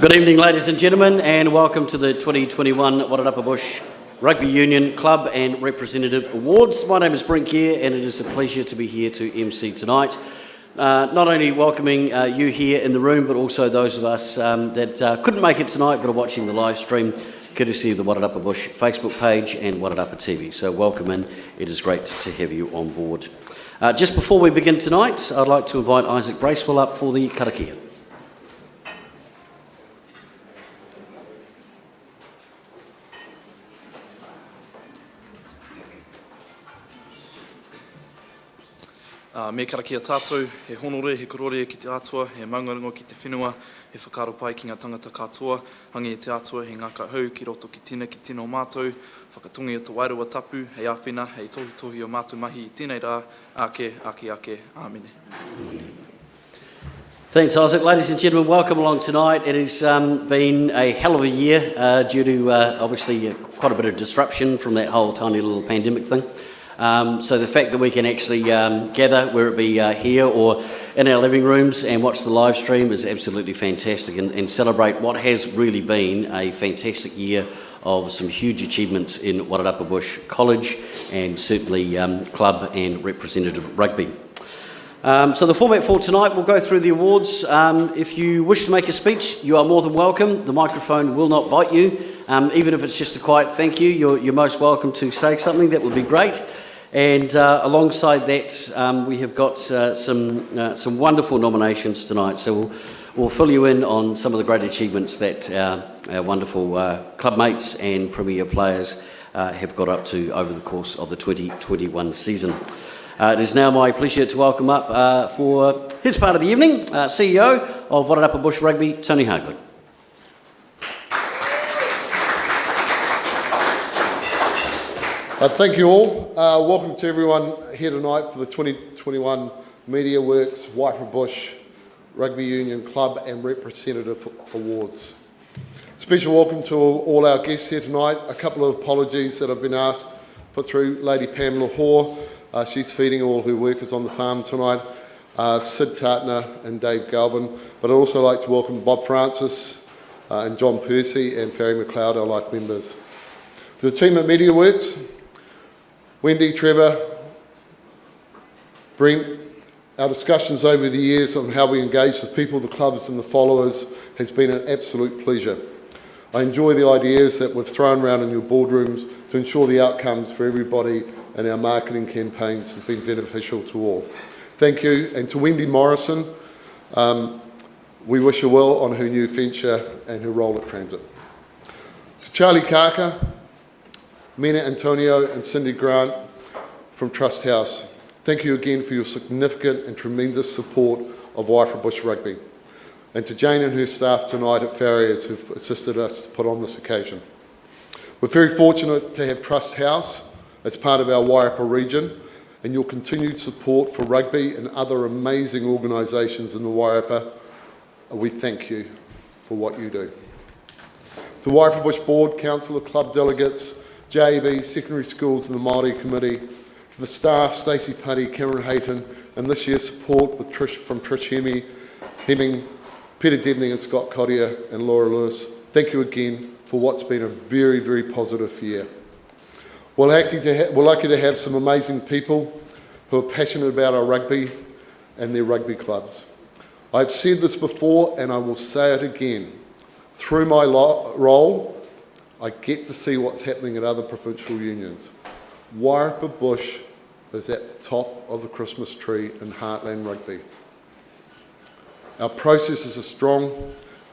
Good evening, ladies and gentlemen, and welcome to the 2021 Wairarapa Bush Rugby Union Club and Representative Awards. My name is Brent Gear, and it is a pleasure to be here to MC tonight. Not only welcoming you here in the room, but also those of us that couldn't make it tonight but are watching the live stream, courtesy of the Wairarapa Bush Facebook page and Wairarapa TV. So welcome in. It is great to have you on board. Just before we begin tonight, I'd like to invite Isaac Bracewell up for the karakia. Me karakia tātou, he honore, he korore ki te atua, he maungaringo ki te whenua, he whakaro pai ki ngā tangata katoa, hangi e te atua, he ngaka hau, ki roto ki tina ki tino mātou, whakatungi o te wairua tapu, hei āwhina, hei tohi o mātou mahi I tēnei rā, ake, āmene. Thanks, Isaac. Ladies and gentlemen, welcome along tonight. It has been a hell of a year due to obviously quite a bit of disruption from that whole tiny little pandemic thing. So the fact that we can actually gather, whether it be here or in our living rooms, and watch the live stream is absolutely fantastic, and celebrate what has really been a fantastic year of some huge achievements in Wairarapa Bush College and certainly club and representative rugby. So the format for tonight, we'll go through the awards. If you wish to make a speech, you are more than welcome. The microphone will not bite you. Even if it's just a quiet thank you, you're most welcome to say something. That would be great. And alongside that, we have got some wonderful nominations tonight. So we'll fill you in on some of the great achievements that our wonderful club mates and premier players have got up to over the course of the 2021 season. It is now my pleasure to welcome up for his part of the evening, CEO of Wairarapa Bush Rugby, Tony Hargood. Thank you all. Welcome to everyone here tonight for the 2021 Media Works Wairarapa Bush Rugby Union Club and Representative Awards. Special welcome to all our guests here tonight. A couple of apologies that I've been asked to put through. Lady Pamela Hoare, she's feeding all her workers on the farm tonight. Sid Tartner and Dave Galvin. But I'd also like to welcome Bob Francis and John Percy and Farriers Masterton, our life members. To the team at Media Works, Wendy, Trevor, Brent, our discussions over the years on how we engage the people, the clubs and the followers has been an absolute pleasure. I enjoy the ideas that we've thrown around in your boardrooms to ensure the outcomes for everybody and our marketing campaigns has been beneficial to all. Thank you. And to Wendy Morrison, we wish her well on her new venture and her role at Transit. To Charlie Carker, Mina Antonio and Cindy Grant from Trust House, thank you again for your significant and tremendous support of Wairarapa Bush Rugby. And to Jane and her staff tonight at Farriers who've assisted us to put on this occasion. We're very fortunate to have Trust House as part of our Wairarapa region, and your continued support for rugby and other amazing organisations in the Wairarapa. We thank you for what you do. To Wairarapa Bush Board, Council, club delegates, JAB, secondary schools and the Māori Committee, to the staff, Stacey Putty, Cameron Hayton, and this year's support with from Trish Hemming, Peter Debney and Scott Cottier and Laura Lewis. Thank you again for what's been a very, very positive year. We're lucky to have some amazing people who are passionate about our rugby and their rugby clubs. I've said this before and I will say it again. Through my role, I get to see what's happening at other provincial unions. Wairarapa Bush is at the top of the Christmas tree in Heartland Rugby. Our processes are strong.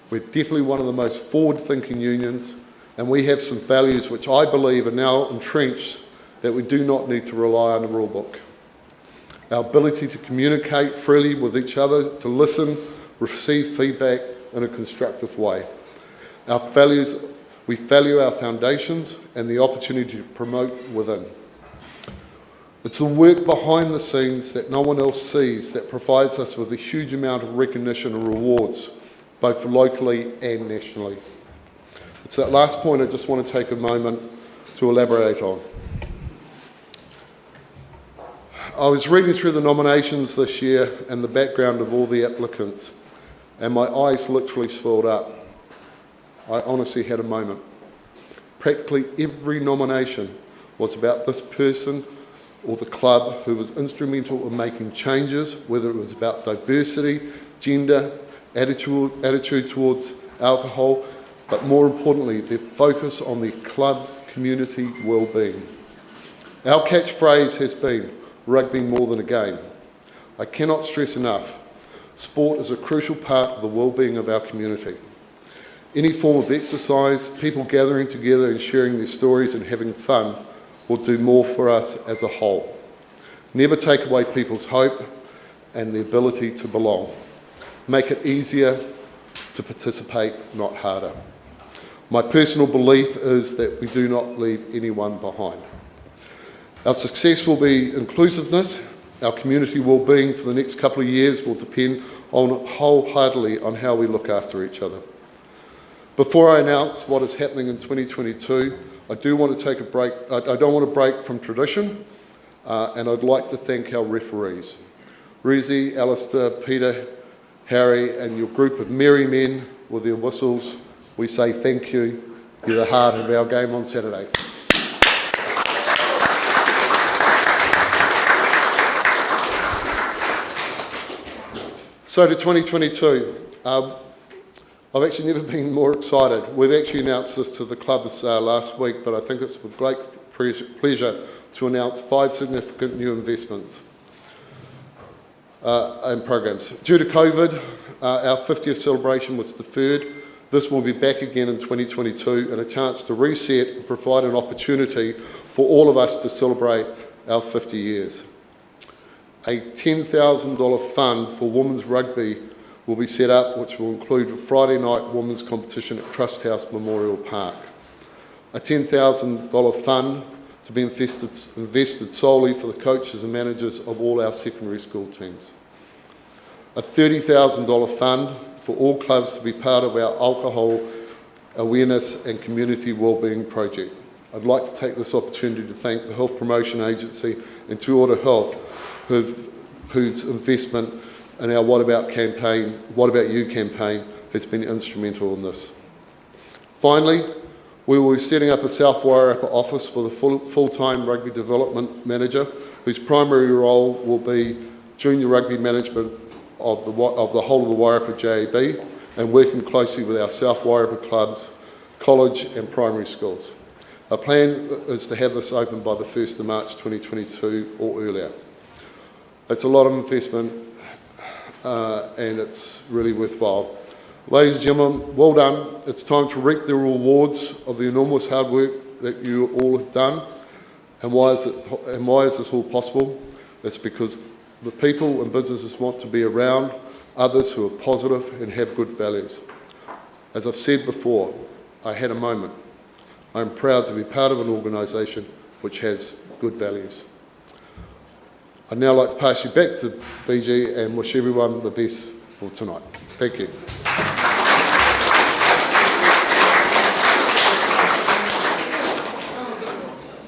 We're definitely one of the most forward-thinking unions, and we have some values which I believe are now entrenched that we do not need to rely on the rule book. Our ability to communicate freely with each other, to listen, receive feedback in a constructive way. Our values. We value our foundations and the opportunity to promote within. It's the work behind the scenes that no one else sees that provides us with a huge amount of recognition and rewards, both locally and nationally. It's that last point I just want to take a moment to elaborate on. I was reading through the nominations this year and the background of all the applicants, and my eyes literally swelled up. I honestly had a moment. Practically every nomination was about this person or the club who was instrumental in making changes, whether it was about diversity, gender, attitude towards alcohol, but more importantly, their focus on the club's community well-being. Our catchphrase has been, rugby more than a game. I cannot stress enough, sport is a crucial part of the well-being of our community. Any form of exercise, people gathering together and sharing their stories and having fun will do more for us as a whole. Never take away people's hope and the ability to belong. Make it easier to participate, not harder. My personal belief is that we do not leave anyone behind. Our success will be inclusiveness. Our community well-being for the next couple of years will depend wholeheartedly on how we look after each other. Before I announce what is happening in 2022, I do want to take a break. I don't want to break from tradition, and I'd like to thank our referees. Rezi, Alistair, Peter, Harry, and your group of merry men with their whistles, we say thank you. You're the heart of our game on Saturday. So to 2022. I've actually never been more excited. We've actually announced this to the clubs last week, but I think it's with great pleasure to announce 5 significant new investments and programs. Due to COVID, our 50th celebration was deferred. This will be back again in 2022 and a chance to reset and provide an opportunity for all of us to celebrate our 50 years. A $10,000 fund for women's rugby will be set up, which will include a Friday night women's competition at Trust House Memorial Park. A $10,000 fund to be invested solely for the coaches and managers of all our secondary school teams. A $30,000 fund for all clubs to be part of our alcohol awareness and community wellbeing project. I'd like to take this opportunity to thank the Health Promotion Agency and Te Ora Health, whose investment and our What About You campaign has been instrumental in this. Finally, we will be setting up a South Wairarapa office with a full-time rugby development manager whose primary role will be junior rugby management of the whole of the Wairarapa JAB and working closely with our South Wairarapa clubs, college and primary schools. Our plan is to have this open by the 1st of March 2022 or earlier. It's a lot of investment, and it's really worthwhile. Ladies and gentlemen, well done. It's time to reap the rewards of the enormous hard work that you all have done. And why is this all possible? It's because the people and businesses want to be around others who are positive and have good values. As I've said before, I had a moment. I'm proud to be part of an organisation which has good values. I'd now like to pass you back to BG and wish everyone the best for tonight. Thank you.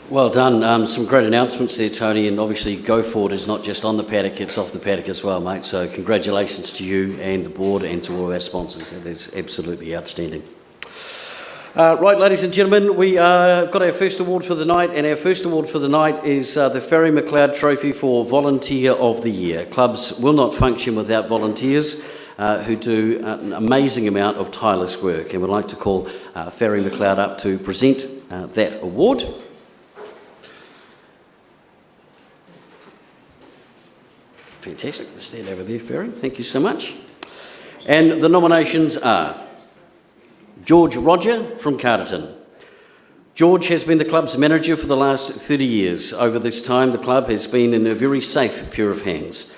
Well done. Some great announcements there, Tony, and obviously Go Forward is not just on the paddock, it's off the paddock as well, mate. So congratulations to you and the board and to all of our sponsors. It is absolutely outstanding. Right, ladies and gentlemen, we got our first award for the night, and our first award for the night is the Farriers Masterton Trophy for Volunteer of the Year. Clubs will not function without volunteers who do an amazing amount of tireless work, and we'd like to call Farriers Masterton up to present that award. Fantastic. Stand over there, Farriers. Thank you so much. And the nominations are George Roger from Carterton. George has been the club's manager for the last 30 years. Over this time, the club has been in a very safe pair of hands.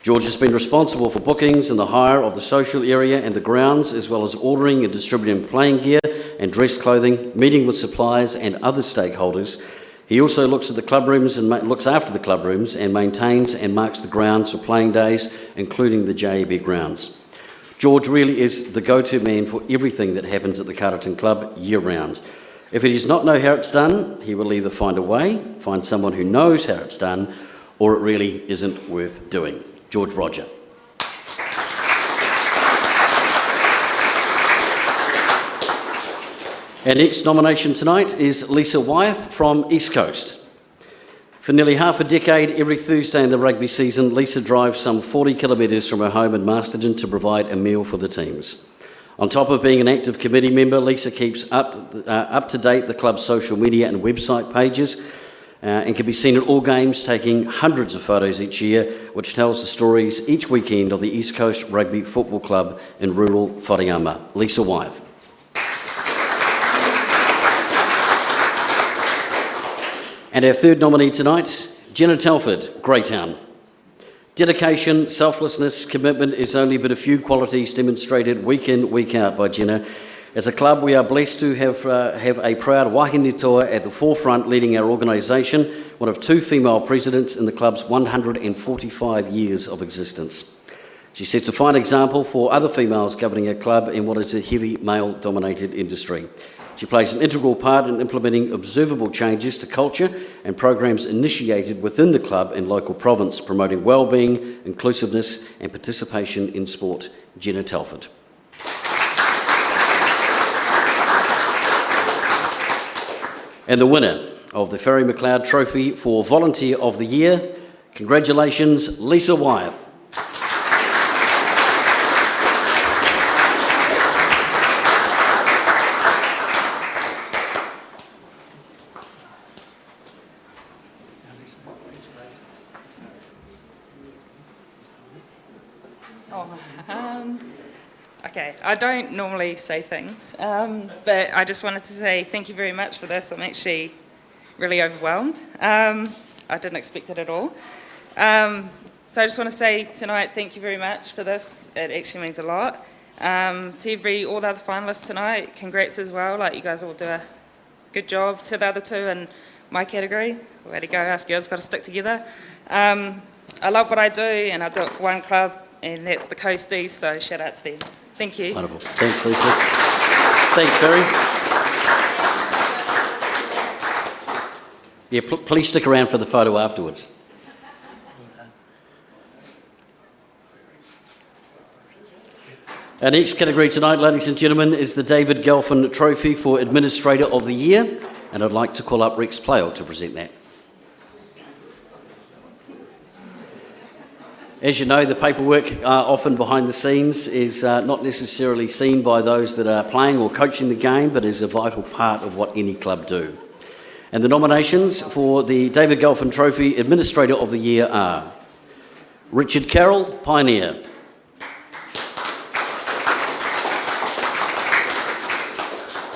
George has been responsible for bookings and the hire of the social area and the grounds, as well as ordering and distributing playing gear and dress clothing, meeting with suppliers and other stakeholders. He also looks at the club rooms and looks after the club rooms and maintains and marks the grounds for playing days, including the JAB grounds. George really is the go-to man for everything that happens at the Carterton Club year-round. If he does not know how it's done, he will either find a way, find someone who knows how it's done, or it really isn't worth doing. George Roger. Our next nomination tonight is Lisa Wyeth from East Coast. For nearly half a decade, every Thursday in the rugby season, Lisa drives some 40 kilometres from her home in Masterton to provide a meal for the teams. On top of being an active committee member, Lisa keeps up to date the club's social media and website pages and can be seen at all games, taking hundreds of photos each year, which tells the stories each weekend of the East Coast Rugby Football Club in rural Farriers. Lisa Wyeth. And our third nominee tonight, Jenna Telford, Greytown. Dedication, selflessness, commitment is only but a few qualities demonstrated week in, week out by Jenna. As a club, we are blessed to have a proud wahine toa at the forefront leading our organisation, one of two female presidents in the club's 145 years of existence. She sets a fine example for other females governing our club in what is a heavy male-dominated industry. She plays an integral part in implementing observable changes to culture and programs initiated within the club and local province, promoting wellbeing, inclusiveness and participation in sport. Jenna Telford. And the winner of the Ferry McLeod Trophy for Volunteer of the Year, congratulations, Lisa Wyeth. Okay, I don't normally say things, but I just wanted to say thank you very much for this. I'm actually really overwhelmed. I didn't expect it at all. So I just want to say tonight, thank you very much for this. It actually means a lot. To all the other finalists tonight, congrats as well. Like, you guys all do a good job. To the other two in my category, way to go, us girls got to stick together. I love what I do, and I do it for one club, and that's the Coasties, so shout out to them. Thank you. Wonderful. Thanks, Lisa. Thanks, Ferry. Yeah, please stick around for the photo afterwards. Our next category tonight, ladies and gentlemen, is the David Gelfin Trophy for Administrator of the Year, and I'd like to call up Rex Playle to present that. As you know, the paperwork often behind the scenes is not necessarily seen by those that are playing or coaching the game, but is a vital part of what any club do. And the nominations for the David Gelfin Trophy Administrator of the Year are Richard Carroll, Pioneer.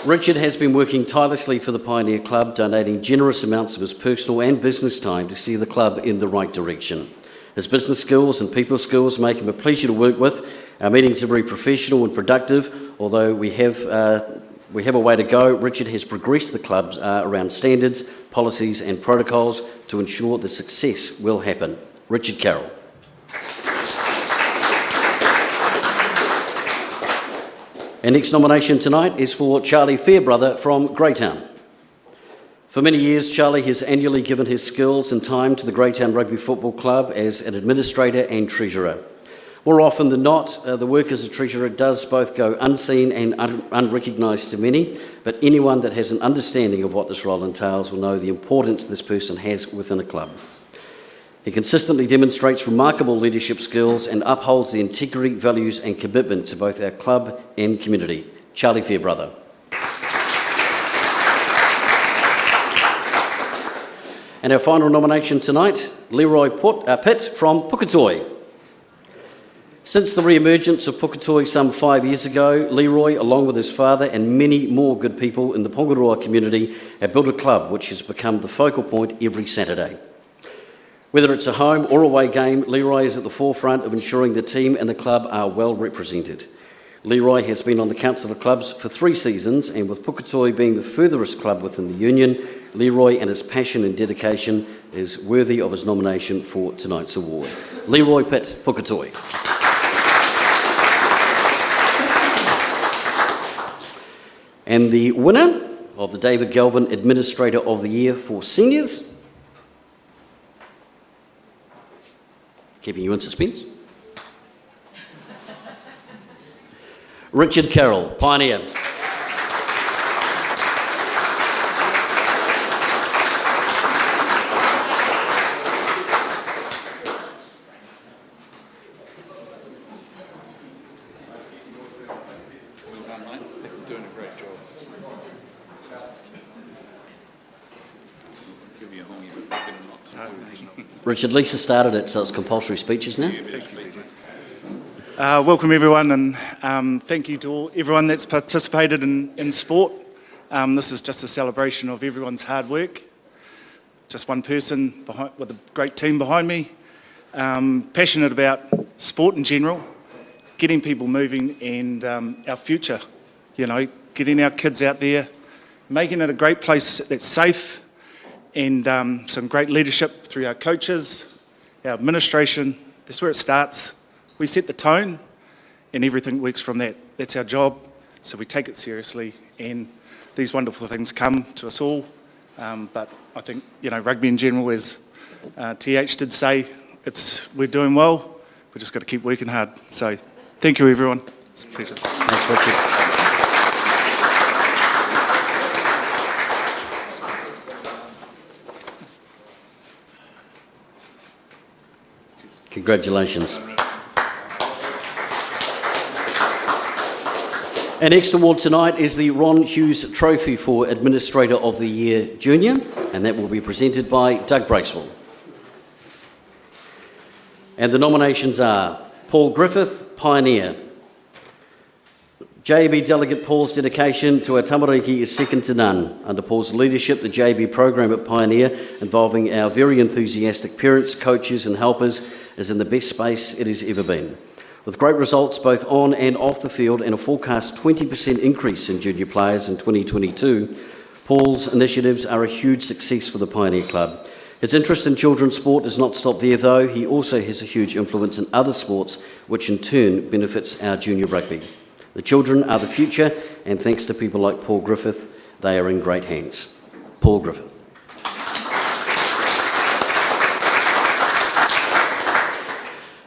Richard has been working tirelessly for the Pioneer Club, donating generous amounts of his personal and business time to see the club in the right direction. His business skills and people skills make him a pleasure to work with. Our meetings are very professional and productive. Although we have a way to go, Richard has progressed the club around standards, policies and protocols to ensure that success will happen. Richard Carroll. Our next nomination tonight is for Charlie Fairbrother from Greytown. For many years, Charlie has annually given his skills and time to the Greytown Rugby Football Club as an administrator and treasurer. More often than not, the work as a treasurer does both go unseen and unrecognised to many, but anyone that has an understanding of what this role entails will know the importance this person has within a club. He consistently demonstrates remarkable leadership skills and upholds the integrity, values and commitment to both our club and community. Charlie Fairbrother. And our final nomination tonight, Leroy Pitt from Puketoi. Since the re-emergence of Puketoi some 5 years ago, Leroy, along with his father and many more good people in the Pongaroa community, have built a club which has become the focal point every Saturday. Whether it's a home or away game, Leroy is at the forefront of ensuring the team and the club are well represented. Leroy has been on the Council of Clubs for 3 seasons, and with Puketoi being the furthest club within the union, Leroy and his passion and dedication is worthy of his nomination for tonight's award. Leroy Pitt, Puketoi. And the winner of the David Gelfin Administrator of the Year for Seniors, keeping you in suspense, Richard Carroll, Pioneer. Richard, Lisa started it, so it's compulsory speeches now. Welcome everyone, and thank you to everyone that's participated in sport. This is just a celebration of everyone's hard work. Just one person with a great team behind me. Passionate about sport in general, getting people moving, and our future. You know, getting our kids out there, making it a great place that's safe, and some great leadership through our coaches, our administration. That's where it starts. We set the tone, and everything works from that. That's our job, so we take it seriously, and these wonderful things come to us all. But I think, you know, rugby in general, as TH did say, we're doing well. We've just got to keep working hard. So thank you, everyone. It's a pleasure. Thanks, Richard. Congratulations. Our next award tonight is the Ron Hughes Trophy for Administrator of the Year Junior, and that will be presented by Doug Bracewell. And the nominations are Paul Griffith, Pioneer. JB Delegate Paul's dedication to our tamariki is second to none. Under Paul's leadership, the JB program at Pioneer, involving our very enthusiastic parents, coaches and helpers, is in the best space it has ever been. With great results both on and off the field and a forecast 20% increase in junior players in 2022, Paul's initiatives are a huge success for the Pioneer Club. His interest in children's sport does not stop there though. He also has a huge influence in other sports, which in turn benefits our junior rugby. The children are the future, and thanks to people like Paul Griffith, they are in great hands. Paul Griffith.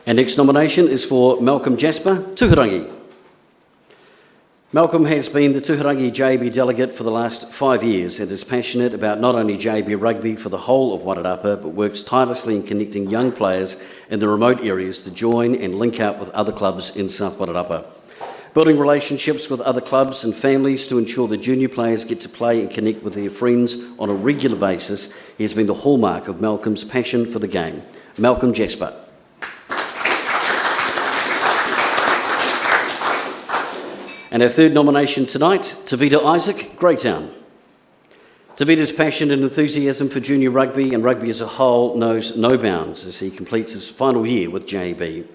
Our next nomination is for Malcolm Jasper, Tuhurangi. Malcolm has been the Tuhurangi JB delegate for the last 5 years and is passionate about not only JB rugby for the whole of Wairarapa, but works tirelessly in connecting young players in the remote areas to join and link up with other clubs in South Wairarapa. Building relationships with other clubs and families to ensure the junior players get to play and connect with their friends on a regular basis has been the hallmark of Malcolm's passion for the game. Malcolm Jasper. And our third nomination tonight, Tavita Isaac, Greytown. Tavita's passion and enthusiasm for junior rugby and rugby as a whole knows no bounds as he completes his final year with JB.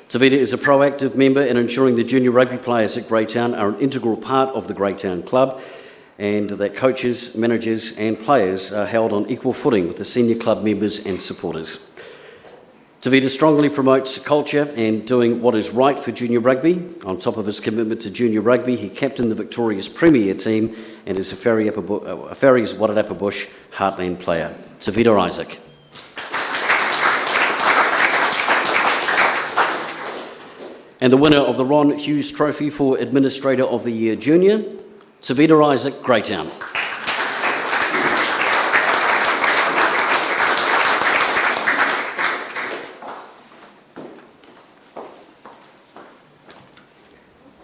Tavita is a proactive member in ensuring the junior rugby players at Greytown are an integral part of the Greytown club, and that coaches, managers and players are held on equal footing with the senior club members and supporters. Tavita strongly promotes culture and doing what is right for junior rugby. On top of his commitment to junior rugby, he captained the Victoria's Premier team and is a Farriers Wairarapa Bush Heartland player. Tavita Isaac. And the winner of the Ron Hughes Trophy for Administrator of the Year Junior, Tavita Isaac, Greytown.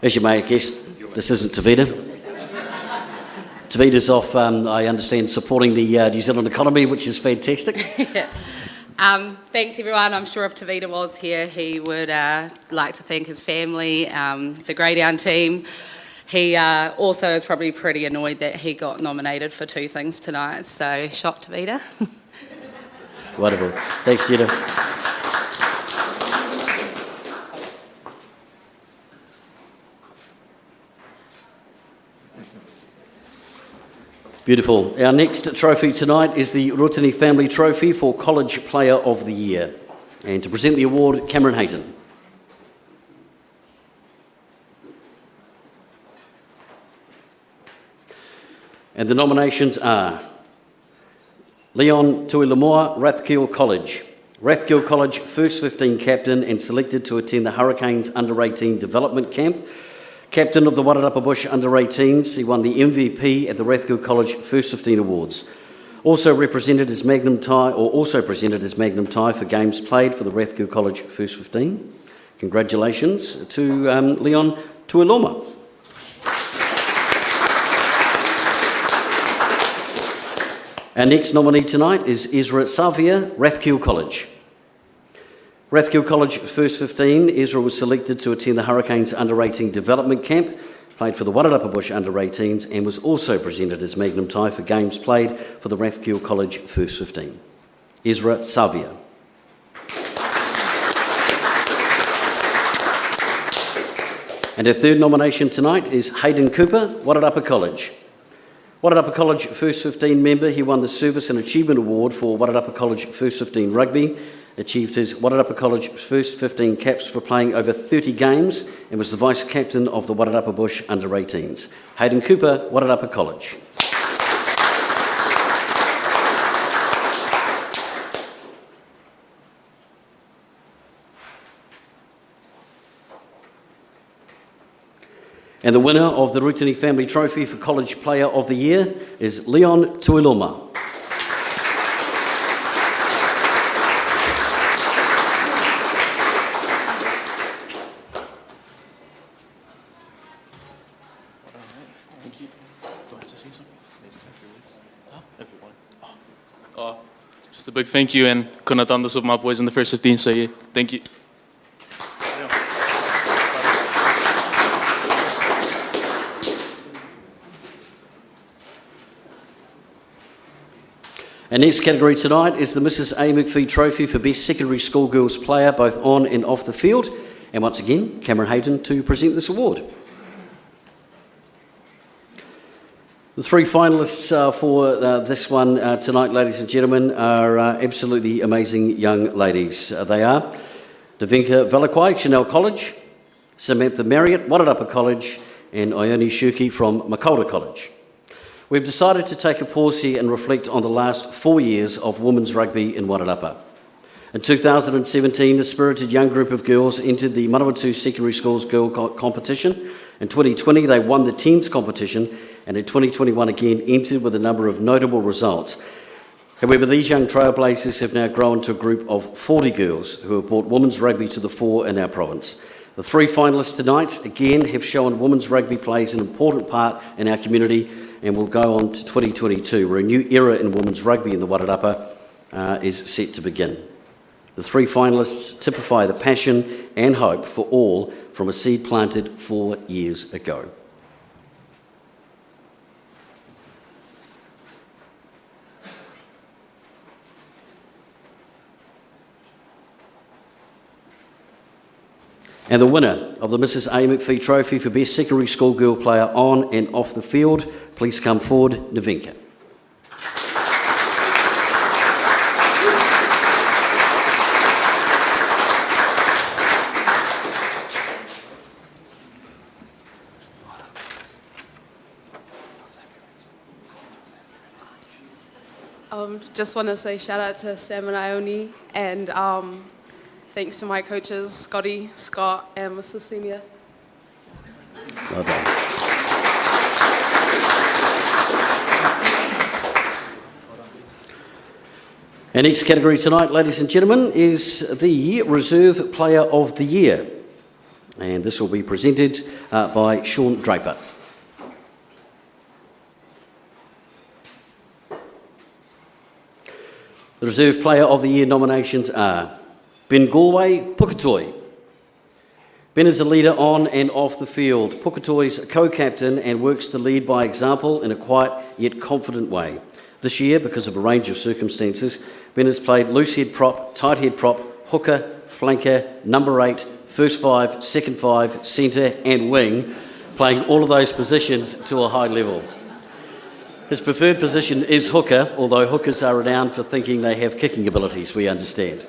As you may have guessed, this isn't Tavita. Tavita's off, I understand, supporting the New Zealand economy, which is fantastic. Thanks everyone. I'm sure if Tavita was here, he would like to thank his family, the Greytown team. He also is probably pretty annoyed that he got nominated for 2 things tonight, so shock Tavita. Wonderful. Thanks, Jetta. Beautiful. Our next trophy tonight is the Rutini Family Trophy for College Player of the Year. And to present the award, Cameron Hayton. And the nominations are Leon Tuilamoa, Rathkill College. Rathkill College first 15 captain and selected to attend the Hurricanes Under-18 Development Camp. Captain of the Wairarapa Bush Under-18s, he won the MVP at the Rathkill College First 15 Awards. Also presented as Magnum tie for games played for the Rathkill College First 15. Congratulations to Leon Tuilamoa. Our next nominee tonight is Ezra Savia, Rathkill College. Rathkill College First 15, Ezra was selected to attend the Hurricanes Under-18 Development Camp, played for the Wairarapa Bush Under-18s, and was also presented as Magnum Tie for games played for the Rathkill College First 15. Ezra Savia. And our third nomination tonight is Hayden Cooper, Wairarapa College. Wairarapa College First 15 member, he won the Service and Achievement Award for Wairarapa College First 15 Rugby, achieved his Wairarapa College First 15 caps for playing over 30 games, and was the vice-captain of the Wairarapa Bush Under-18s. Hayden Cooper, Wairarapa College. And the winner of the Rutini Family Trophy for College Player of the Year is Leon Tuiloma. Just a big thank you, and couldn't have done this with my boys in the first 15, so yeah, thank you. Our next category tonight is the Mrs. A. McPhee Trophy for Best Secondary School Girls Player, both on and off the field. And once again, Cameron Hayden to present this award. The three finalists for this one tonight, ladies and gentlemen, are absolutely amazing young ladies. They are Davinka Valakwai, Chanel College, Samantha Marriott, Wairarapa College, and Ione Shuki from Makolda College. We've decided to take a pause here and reflect on the last 4 years of women's rugby in Wairarapa. In 2017, a spirited young group of girls entered the Manawatu Secondary Schools Girl Competition. In 2020, they won the teens competition, and in 2021 again entered with a number of notable results. However, these young trailblazers have now grown to a group of 40 girls who have brought women's rugby to the fore in our province. The three finalists tonight, again, have shown women's rugby plays an important part in our community, and will go on to 2022, where a new era in women's rugby in the Wairarapa is set to begin. The three finalists typify the passion and hope for all from a seed planted 4 years ago. And the winner of the Mrs. A. McPhee Trophy for Best Secondary School Girl Player on and off the field, please come forward, Navinka. Just want to say shout out to Sam and Ione, and thanks to my coaches, Scotty, Scott, and Mr. Senior. Well done. Our next category tonight, ladies and gentlemen, is the Reserve Player of the Year. And this will be presented by Sean Draper. The Reserve Player of the Year nominations are Ben Galway, Puketoi. Ben is a leader on and off the field. Puketoi's co-captain and works to lead by example in a quiet yet confident way. This year, because of a range of circumstances, Ben has played loose head prop, tight head prop, hooker, flanker, number 8, first 5, second 5, centre and wing, playing all of those positions to a high level. His preferred position is hooker, although hookers are renowned for thinking they have kicking abilities, we understand.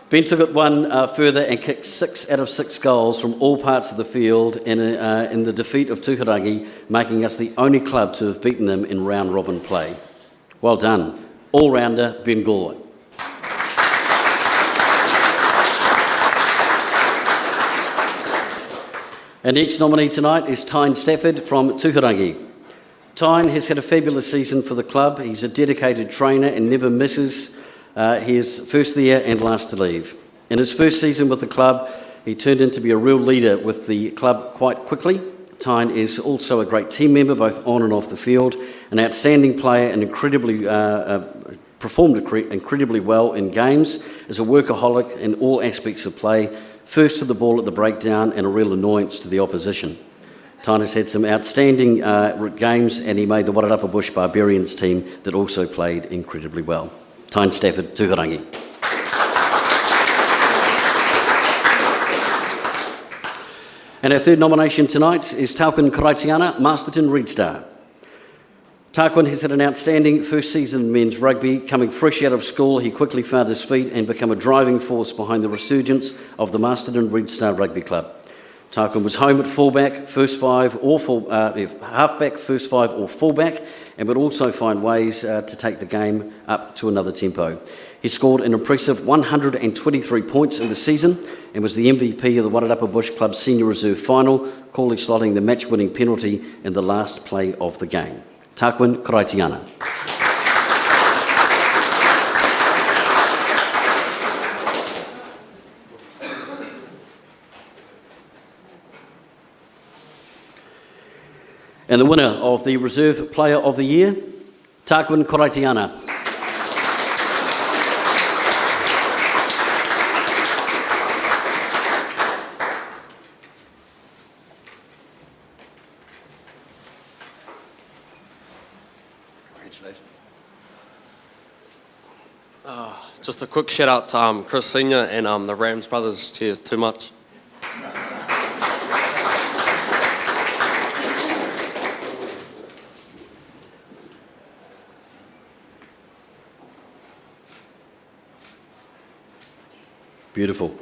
Ben took it one further and kicked 6 out of 6 goals from all parts of the field in the defeat of Tuharangi, making us the only club to have beaten them in round-robin play. Well done, all-rounder Ben Galway. Our next nominee tonight is Tyne Stafford from Tuharangi. Tyne has had a fabulous season for the club. He's a dedicated trainer and never misses his first there and last to leave. In his first season with the club, he turned into be a real leader with the club quite quickly. Tyne is also a great team member, both on and off the field, an outstanding player and performed incredibly well in games, as a workaholic in all aspects of play, first to the ball at the breakdown and a real annoyance to the opposition. Tyne has had some outstanding games, and he made the Wairarapa Bush Barbarians team that also played incredibly well. Tyne Stafford, Tuharangi. And our third nomination tonight is Tauquin Karaitiana, Masterton Red Star. Tauquin has had an outstanding first season in men's rugby. Coming fresh out of school, he quickly found his feet and became a driving force behind the resurgence of the Masterton Red Star Rugby Club. Tauquin was home at fullback, first five or halfback, first five or fullback, and would also find ways to take the game up to another tempo. He scored an impressive 123 points in the season and was the MVP of the Wairarapa Bush Club Senior Reserve Final, clearly slotting the match-winning penalty in the last play of the game. Tauquin Karaitiana. And the winner of the Reserve Player of the Year, Tauquin Karaitiana. Just a quick shout out to Chris Senior and the Rams brothers. Cheers, too much. Beautiful.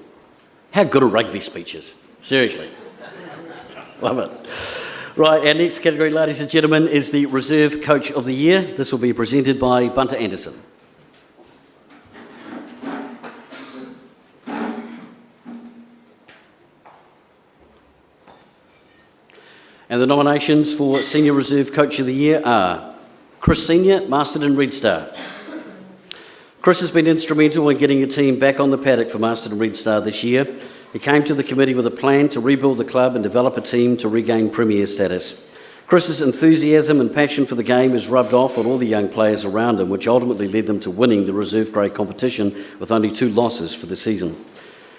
How good are rugby speeches? Seriously. Love it. Right, our next category, ladies and gentlemen, is the Reserve Coach of the Year. This will be presented by Bunter Anderson. And the nominations for Senior Reserve Coach of the Year are Chris Senior, Masterton Red Star. Chris has been instrumental in getting a team back on the paddock for Masterton Red Star this year. He came to the committee with a plan to rebuild the club and develop a team to regain premier status. Chris's enthusiasm and passion for the game has rubbed off on all the young players around him, which ultimately led them to winning the reserve grade competition with only 2 losses for the season.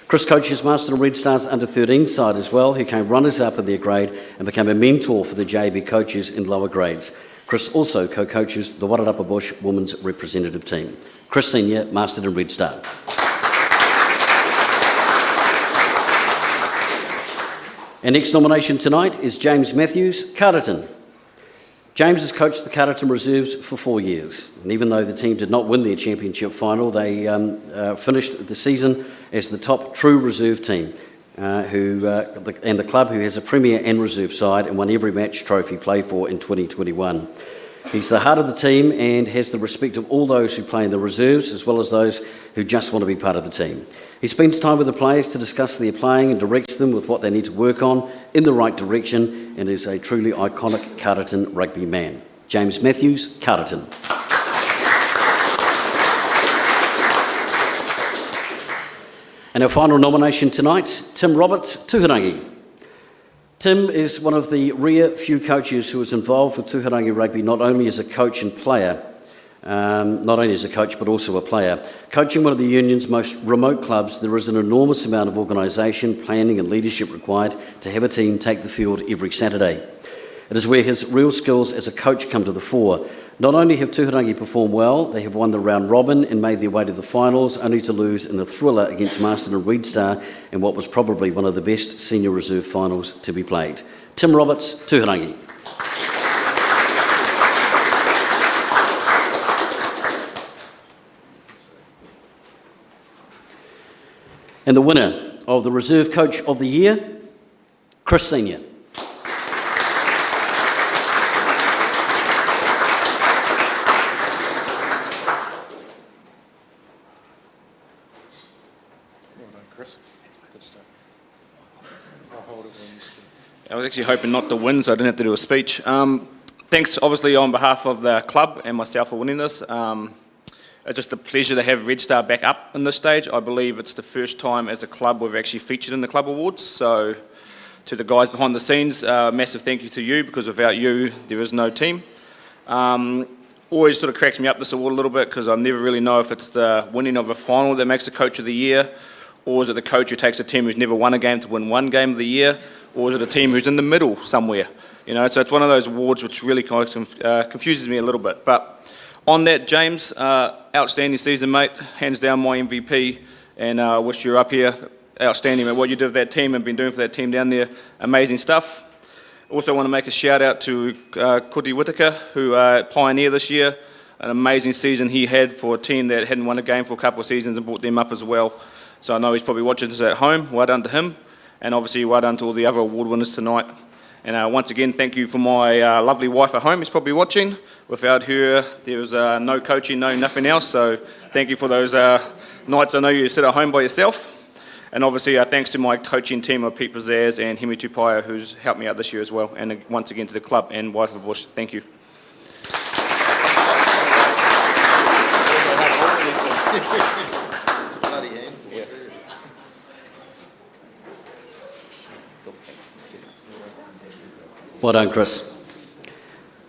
Chris coaches Masterton Red Stars under-13 side as well, who came runners-up in their grade and became a mentor for the JB coaches in lower grades. Chris also co-coaches the Wairarapa Bush women's representative team. Chris Senior, Masterton Red Star. Our next nomination tonight is James Matthews, Carterton. James has coached the Carterton Reserves for 4 years, and even though the team did not win their championship final, they finished the season as the top true reserve team, and the club who has a premier and reserve side and won every match trophy played for in 2021. He's the heart of the team and has the respect of all those who play in the reserves, as well as those who just want to be part of the team. He spends time with the players to discuss their playing and directs them with what they need to work on in the right direction, and is a truly iconic Carterton rugby man. James Matthews, Carterton. And our final nomination tonight, Tim Roberts, Tuharangi. Tim is one of the rare few coaches who is involved with Tuharangi Rugby, not only as a coach and player, not only as a coach but also a player. Coaching one of the union's most remote clubs, there is an enormous amount of organisation, planning and leadership required to have a team take the field every Saturday. It is where his real skills as a coach come to the fore. Not only have Tuharangi performed well, they have won the round robin and made their way to the finals, only to lose in the thriller against Masterton Red Star in what was probably one of the best senior reserve finals to be played. Tim Roberts, Tuharangi. And the winner of the Reserve Coach of the Year, Chris Senior. I was actually hoping not to win, so I didn't have to do a speech. Thanks, obviously, on behalf of the club and myself for winning this. It's just a pleasure to have Red Star back up in this stage. I believe it's the first time as a club we've actually featured in the club awards, so To the guys behind the scenes, massive thank you to you, because without you, there is no team. Always sort of cracks me up, this award, a little bit, because I never really know if it's the winning of a final that makes the Coach of the Year, or is it the coach who takes a team who's never won a game to win one game of the year, or is it a team who's in the middle somewhere? So it's one of those awards which really kind of confuses me a little bit. But on that, James, outstanding season, mate. Hands down my MVP, and I wish you were up here. Outstanding, mate. What you did with that team and been doing for that team down there, amazing stuff. Also want to make a shout out to Kuti Whitaker, who pioneered this year. An amazing season he had for a team that hadn't won a game for a couple of seasons, and brought them up as well. So I know he's probably watching this at home. Well done to him. And obviously well done to all the other award winners tonight. And once again, thank you for my lovely wife at home, who's probably watching. Without her, there was no coaching, no nothing else. So thank you for those nights I know you sit at home by yourself. And obviously thanks to my coaching team of Pete Pizzazz and Hemi Tupaia, who's helped me out this year as well. And once again to the club and Wairarapa Bush, thank you. Well done, Chris.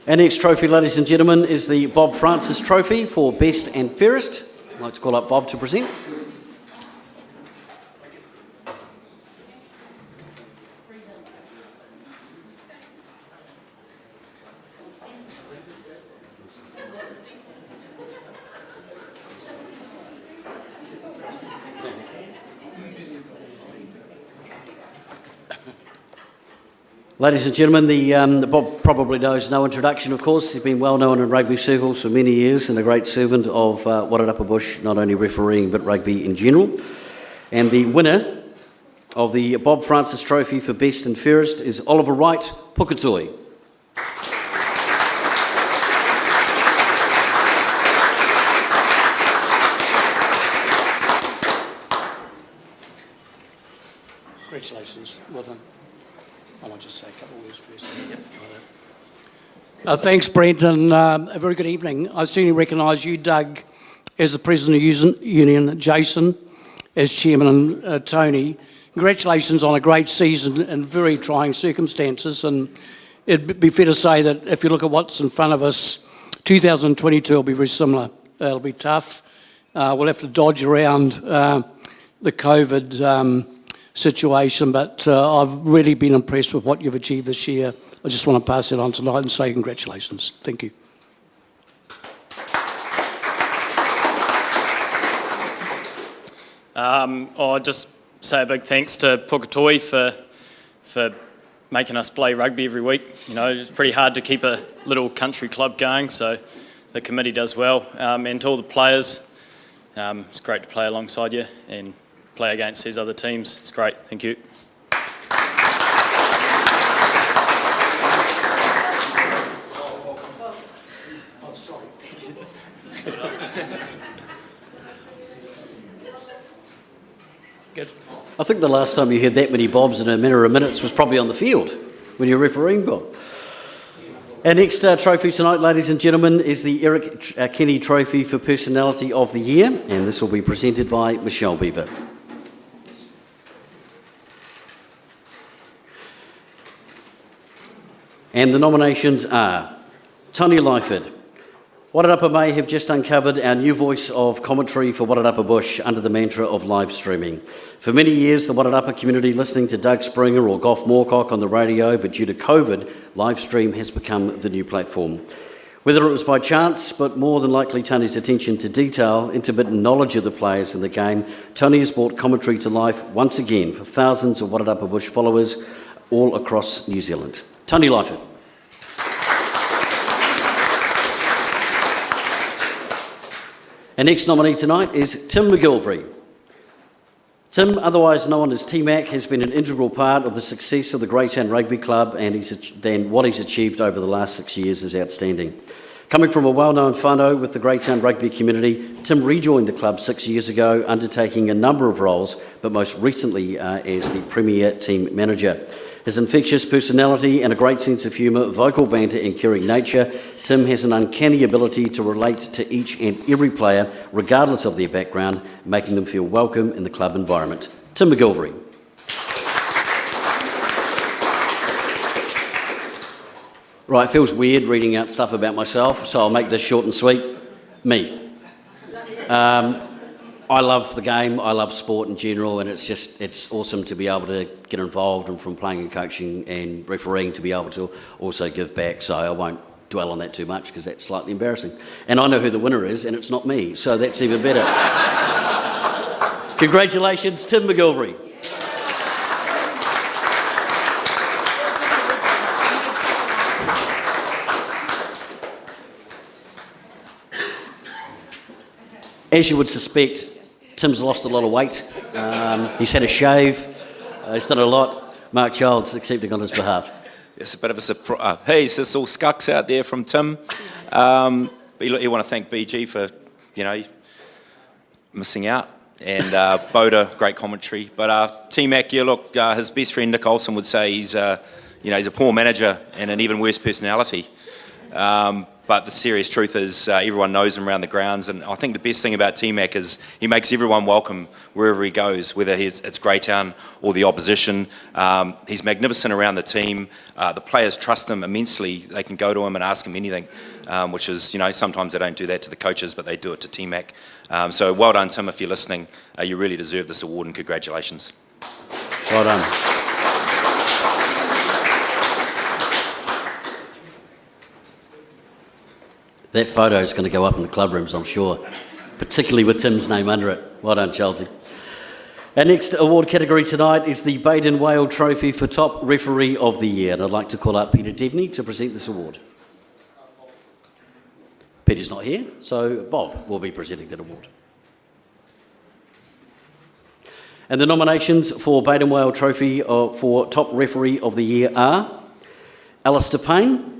Our next trophy, ladies and gentlemen, is the Bob Francis Trophy for Best and Fairest. I'd like to call up Bob to present. Ladies and gentlemen, the Bob probably knows no introduction, of course. He's been well known in rugby circles for many years and a great servant of Wairarapa Bush, not only refereeing but rugby in general. And the winner of the Bob Francis Trophy for Best and Fairest is Oliver Wright Puketoi. Congratulations, well done. I want to say a couple of words first. Thanks, Brent, and a very good evening. I certainly recognise you, Doug, as the President of Union, Jason as Chairman, and Tony. Congratulations on a great season in very trying circumstances, and it'd be fair to say that if you look at what's in front of us, 2022 will be very similar. It'll be tough. We'll have to dodge around the COVID situation, but I've really been impressed with what you've achieved this year. I just want to pass it on tonight and say congratulations. Thank you. I'll just say a big thanks to Puketoi for making us play rugby every week. It's pretty hard to keep a little country club going, so the committee does well. And to all the players, it's great to play alongside you and play against these other teams. It's great. Thank you. Good. I think the last time you had that many Bobs in a matter of minutes was probably on the field when you were refereeing, Bob. Our next trophy tonight, ladies and gentlemen, is the Eric Kenny Trophy for Personality of the Year, and this will be presented by Michelle Beaver. And the nominations are Tony Lyford. Wairarapa may have just uncovered our new voice of commentary for Wairarapa Bush under the mantra of live streaming. For many years, the Wairarapa community listening to Doug Springer or Gough Moorcock on the radio, but due to COVID, live stream has become the new platform. Whether it was by chance, but more than likely Tony's attention to detail, intermittent knowledge of the players in the game, Tony has brought commentary to life once again for thousands of Wairarapa Bush followers all across New Zealand. Tony Lyford. Our next nominee tonight is Tim McGilvery. Tim, otherwise known as T-Mac, has been an integral part of the success of the Greytown Rugby Club, and what he's achieved over the last 6 years is outstanding. Coming from a well-known whānau with the Greytown rugby community, Tim rejoined the club 6 years ago, undertaking a number of roles, but most recently as the Premier Team Manager. His infectious personality and a great sense of humour, vocal banter and caring nature, Tim has an uncanny ability to relate to each and every player, regardless of their background, making them feel welcome in the club environment. Tim McGilvery. Right, it feels weird reading out stuff about myself, so I'll make this short and sweet. Me. I love the game, I love sport in general, and it's awesome to be able to get involved, and from playing and coaching and refereeing to be able to also give back, so I won't dwell on that too much because that's slightly embarrassing. And I know who the winner is, and it's not me, so that's even better. Congratulations, Tim McGilvery. As you would suspect, Tim's lost a lot of weight. He's had a shave. He's done a lot. Mark Childs accepting on his behalf. It's a bit of a surprise. Hey, it's just all scucks out there from Tim. But you want to thank BG for, missing out. And Boda, great commentary. But T-Mac, his best friend Nick Olsen would say he's a poor manager and an even worse personality. But the serious truth is everyone knows him around the grounds, and I think the best thing about T-Mac is he makes everyone welcome wherever he goes, whether it's Greytown or the opposition. He's magnificent around the team. The players trust him immensely. They can go to him and ask him anything, which is, sometimes they don't do that to the coaches, but they do it to T-Mac. So well done, Tim, if you're listening. You really deserve this award, and congratulations. Well done. That photo is going to go up in the club rooms, I'm sure, particularly with Tim's name under it. Well done, Chelsea. Our next award category tonight is the Baden Whale Trophy for Top Referee of the Year, and I'd like to call up Peter Debney to present this award. Peter's not here, so Bob will be presenting that award. And the nominations for Baden Whale Trophy for Top Referee of the Year are Alistair Payne.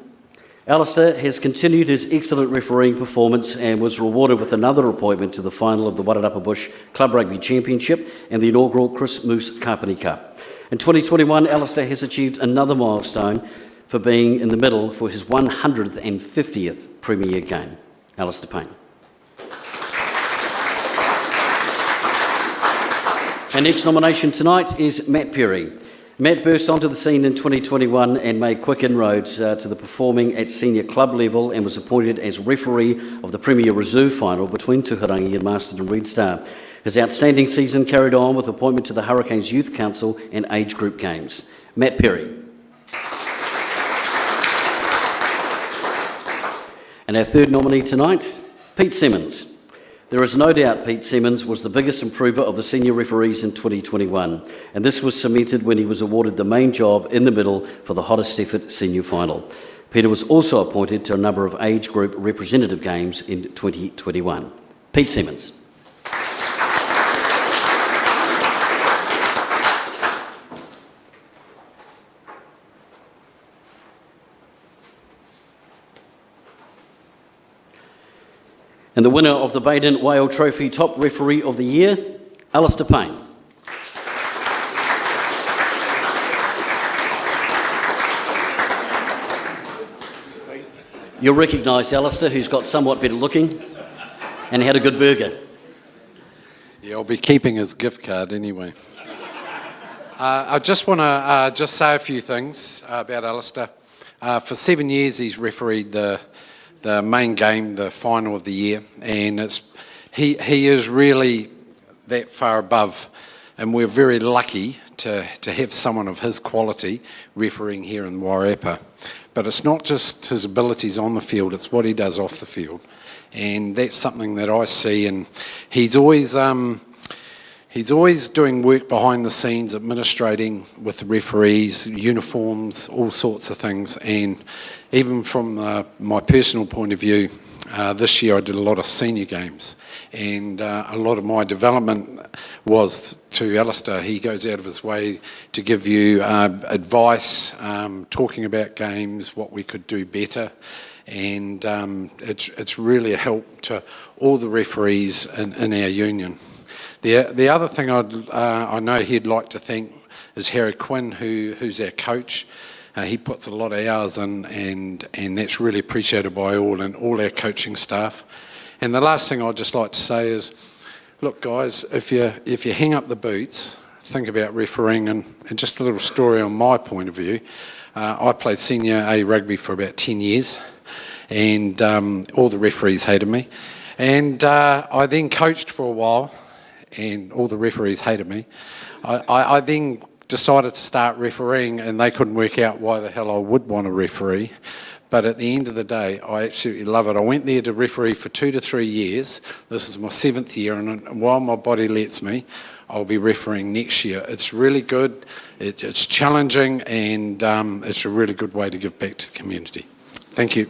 Alistair has continued his excellent refereeing performance and was rewarded with another appointment to the final of the Wairarapa Bush Club Rugby Championship and the inaugural Chris Moose Kapani Cup. In 2021, Alistair has achieved another milestone for being in the middle for his 150th Premier game. Alistair Payne. Our next nomination tonight is Matt Perry. Matt burst onto the scene in 2021 and made quick inroads to the performing at senior club level and was appointed as referee of the Premier Reserve final between Tuharangi and Masterton Red Star. His outstanding season carried on with appointment to the Hurricanes Youth Council and age group games. Matt Perry. And our third nominee tonight, Pete Simmons. There is no doubt Pete Simmons was the biggest improver of the senior referees in 2021, and this was cemented when he was awarded the main job in the middle for the hottest effort senior final. Peter was also appointed to a number of age group representative games in 2021. Pete Simmons. And the winner of the Baden Whale Trophy Top Referee of the Year, Alistair Payne. You'll recognise Alistair, who's got somewhat better looking and had a good burger. Yeah, I'll be keeping his gift card anyway. I just want to just say a few things about Alistair. For 7 years he's refereed the main game, the final of the year, and he is really that far above, and we're very lucky to have someone of his quality refereeing here in Wairarapa. But it's not just his abilities on the field, it's what he does off the field, and that's something that I see, and he's always doing work behind the scenes, administrating with the referees, uniforms, all sorts of things. And even from my personal point of view, this year I did a lot of senior games, and a lot of my development was to Alistair. He goes out of his way to give you advice, talking about games, what we could do better, and it's really a help to all the referees in our union. The other thing I know he'd like to thank is Harry Quinn, who's our coach. He puts a lot of hours in, and that's really appreciated by all our coaching staff. And the last thing I'd just like to say is, look guys, if you hang up the boots, think about refereeing, and just a little story on my point of view. I played senior A rugby for about 10 years, and all the referees hated me. And I then coached for a while, and all the referees hated me. I then decided to start refereeing, and they couldn't work out why the hell I would want to referee. But at the end of the day, I absolutely love it. I went there to referee for 2 to 3 years. This is my 7th year, and while my body lets me, I'll be refereeing next year. It's really good, it's challenging, and it's a really good way to give back to the community. Thank you.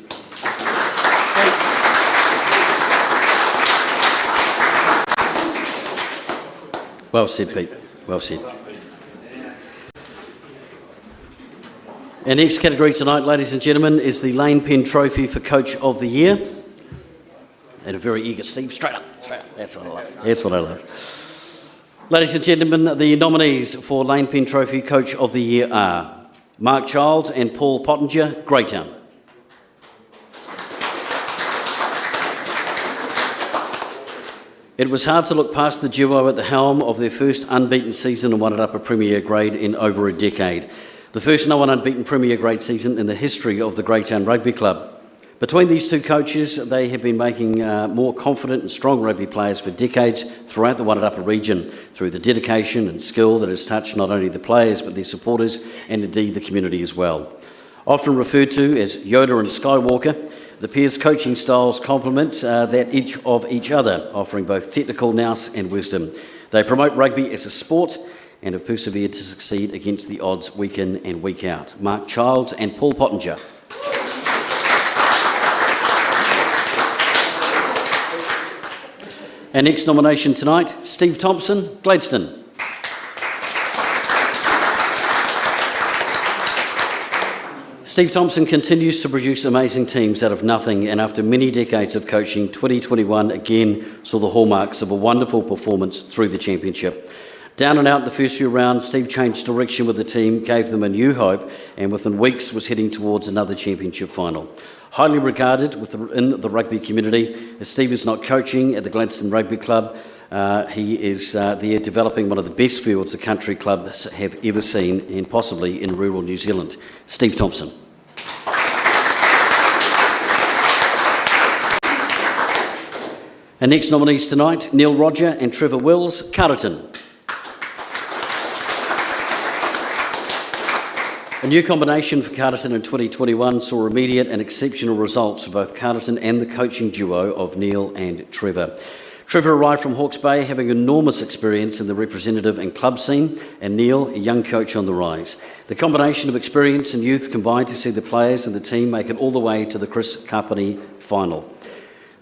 Well said, Pete. Well said. Our next category tonight, ladies and gentlemen, is the Lane Pen Trophy for Coach of the Year. And a very eager Steve, straight up. That's what I love. That's what I love. Ladies and gentlemen, the nominees for Lane Pen Trophy Coach of the Year are Mark Childs and Paul Pottinger, Greytown. It was hard to look past the duo at the helm of their first unbeaten season in Wairarapa Premier Grade in over a decade. The first no-one unbeaten Premier Grade season in the history of the Greytown Rugby Club. Between these two coaches, they have been making more confident and strong rugby players for decades throughout the Wairarapa region through the dedication and skill that has touched not only the players but their supporters and indeed the community as well. Often referred to as Yoda and Skywalker, the pairs' coaching styles complement that of each other, offering both technical nous and wisdom. They promote rugby as a sport and have persevered to succeed against the odds week in and week out. Mark Childs and Paul Pottinger. Our next nomination tonight, Steve Thompson, Gladstone. Steve Thompson continues to produce amazing teams out of nothing, and after many decades of coaching, 2021 again saw the hallmarks of a wonderful performance through the championship. Down and out in the first few rounds, Steve changed direction with the team, gave them a new hope, and within weeks was heading towards another championship final. Highly regarded within the rugby community, as Steve is not coaching at the Gladstone Rugby Club, he is there developing one of the best fields the country clubs have ever seen, and possibly in rural New Zealand. Steve Thompson. Our next nominees tonight, Neil Roger and Trevor Wills, Carterton. A new combination for Carterton in 2021 saw immediate and exceptional results for both Carterton and the coaching duo of Neil and Trevor. Trevor arrived from Hawke's Bay having enormous experience in the representative and club scene, and Neil, a young coach on the rise. The combination of experience and youth combined to see the players and the team make it all the way to the Chris Carpenty final.